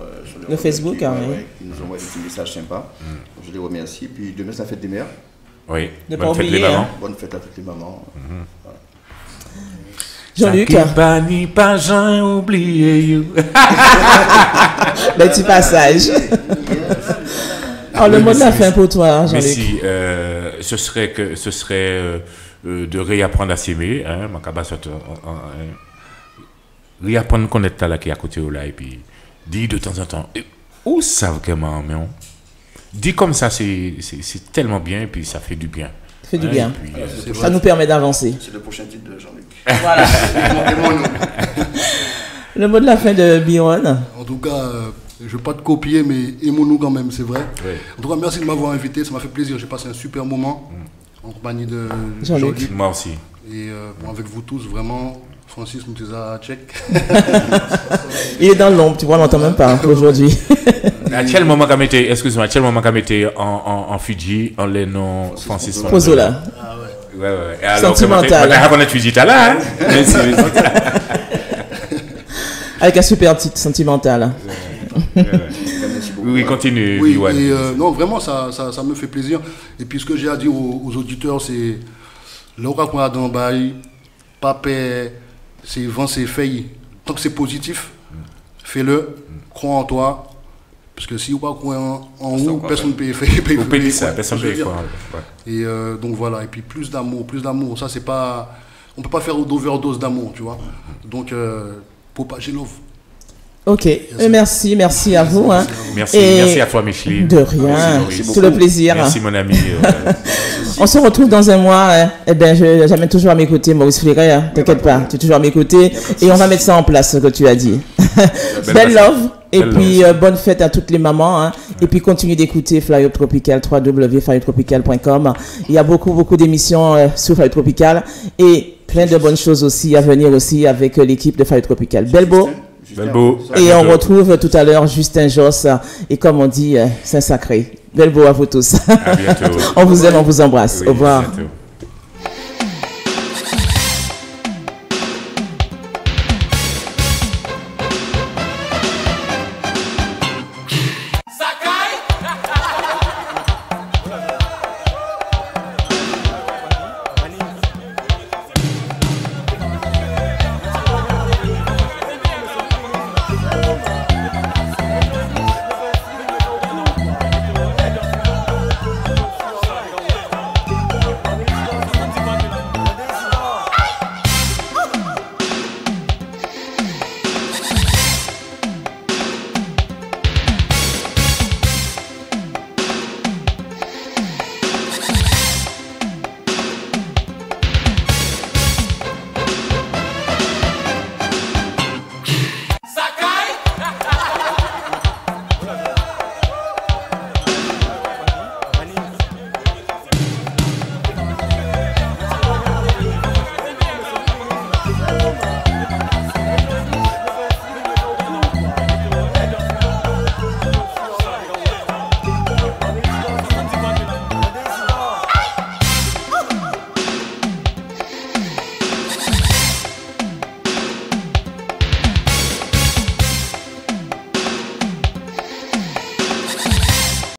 le Facebook, qui nous ont envoyé des petits messages sympas. Je les remercie. Puis demain, c'est la fête des mères. Oui, bonne fête les mamans. Bonne fête à toutes les mamans. Voilà. Jean-Luc. Pas Jean oublié. Le petit passage. Alors, le mot de la fin pour toi, Jean-Luc. Mais si, ce serait de réapprendre à s'aimer. Hein, réapprendre à connaître la qui est à côté là et puis dire de temps en temps, où ça vraiment, mais dit comme ça, c'est tellement bien et puis ça fait du bien. Ça fait du bien. Puis, ça nous permet d'avancer. C'est le prochain titre de Jean-Luc. Voilà. Le mot de la fin de Byron. En tout cas, je ne veux pas te copier, mais aimons-nous quand même, c'est vrai. Oui. En tout cas, merci de m'avoir invité, ça m'a fait plaisir. J'ai passé un super moment en compagnie de Jean-Luc. Moi aussi. Et avec vous tous, vraiment. Francis Mouteza Tchèque. Il est dans l'ombre, tu vois, on l'entend même pas aujourd'hui. À quel moment qu'a été, excuse-moi, à quel moment qu'a été en Fidji, en les noms Francis Pozola. Ah ouais. Ouais. Et alors, sentimental. On a Fidji là, hein? Avec un super titre sentimental. Oui, continue. Oui, et non, vraiment, ça me fait plaisir. Et puis, ce que j'ai à dire aux auditeurs, c'est l'aura qu'on a dans le bail, pas c'est vent, c'est fait. Tant que c'est positif, fais-le, crois en toi. Parce que si vous ne croyez pas en vous, personne ne peut faire. Personne ne peut croire. Et donc voilà, et puis plus d'amour. Ça, c'est pas. On ne peut pas faire d'overdose d'amour, tu vois. Donc, propager love. Ok, merci à vous. Hein. Merci à toi, Micheline. De rien, tout le plaisir. Merci, mon ami. On se retrouve dans un mois. Eh bien, j'amène toujours à mes côtés, Maurice Fleuret. Hein. T'inquiète pas, tu es toujours à mes côtés. Et on va mettre ça en place, ce que tu as dit. Belle love. Et puis, bonne fête à toutes les mamans. Hein. Et puis, continue d'écouter Fly Up Tropical, www.flyuptropical.com. Il y a beaucoup d'émissions sur Fly Up Tropical. Et plein de bonnes choses aussi à venir aussi avec l'équipe de Fly Up Tropical. Belbo. Et on retrouve tout à l'heure Justin Joss. Et comme on dit, c'est un sacré. Belbo à vous tous. À bientôt. On vous aime, on vous embrasse. Oui, au revoir. Bientôt.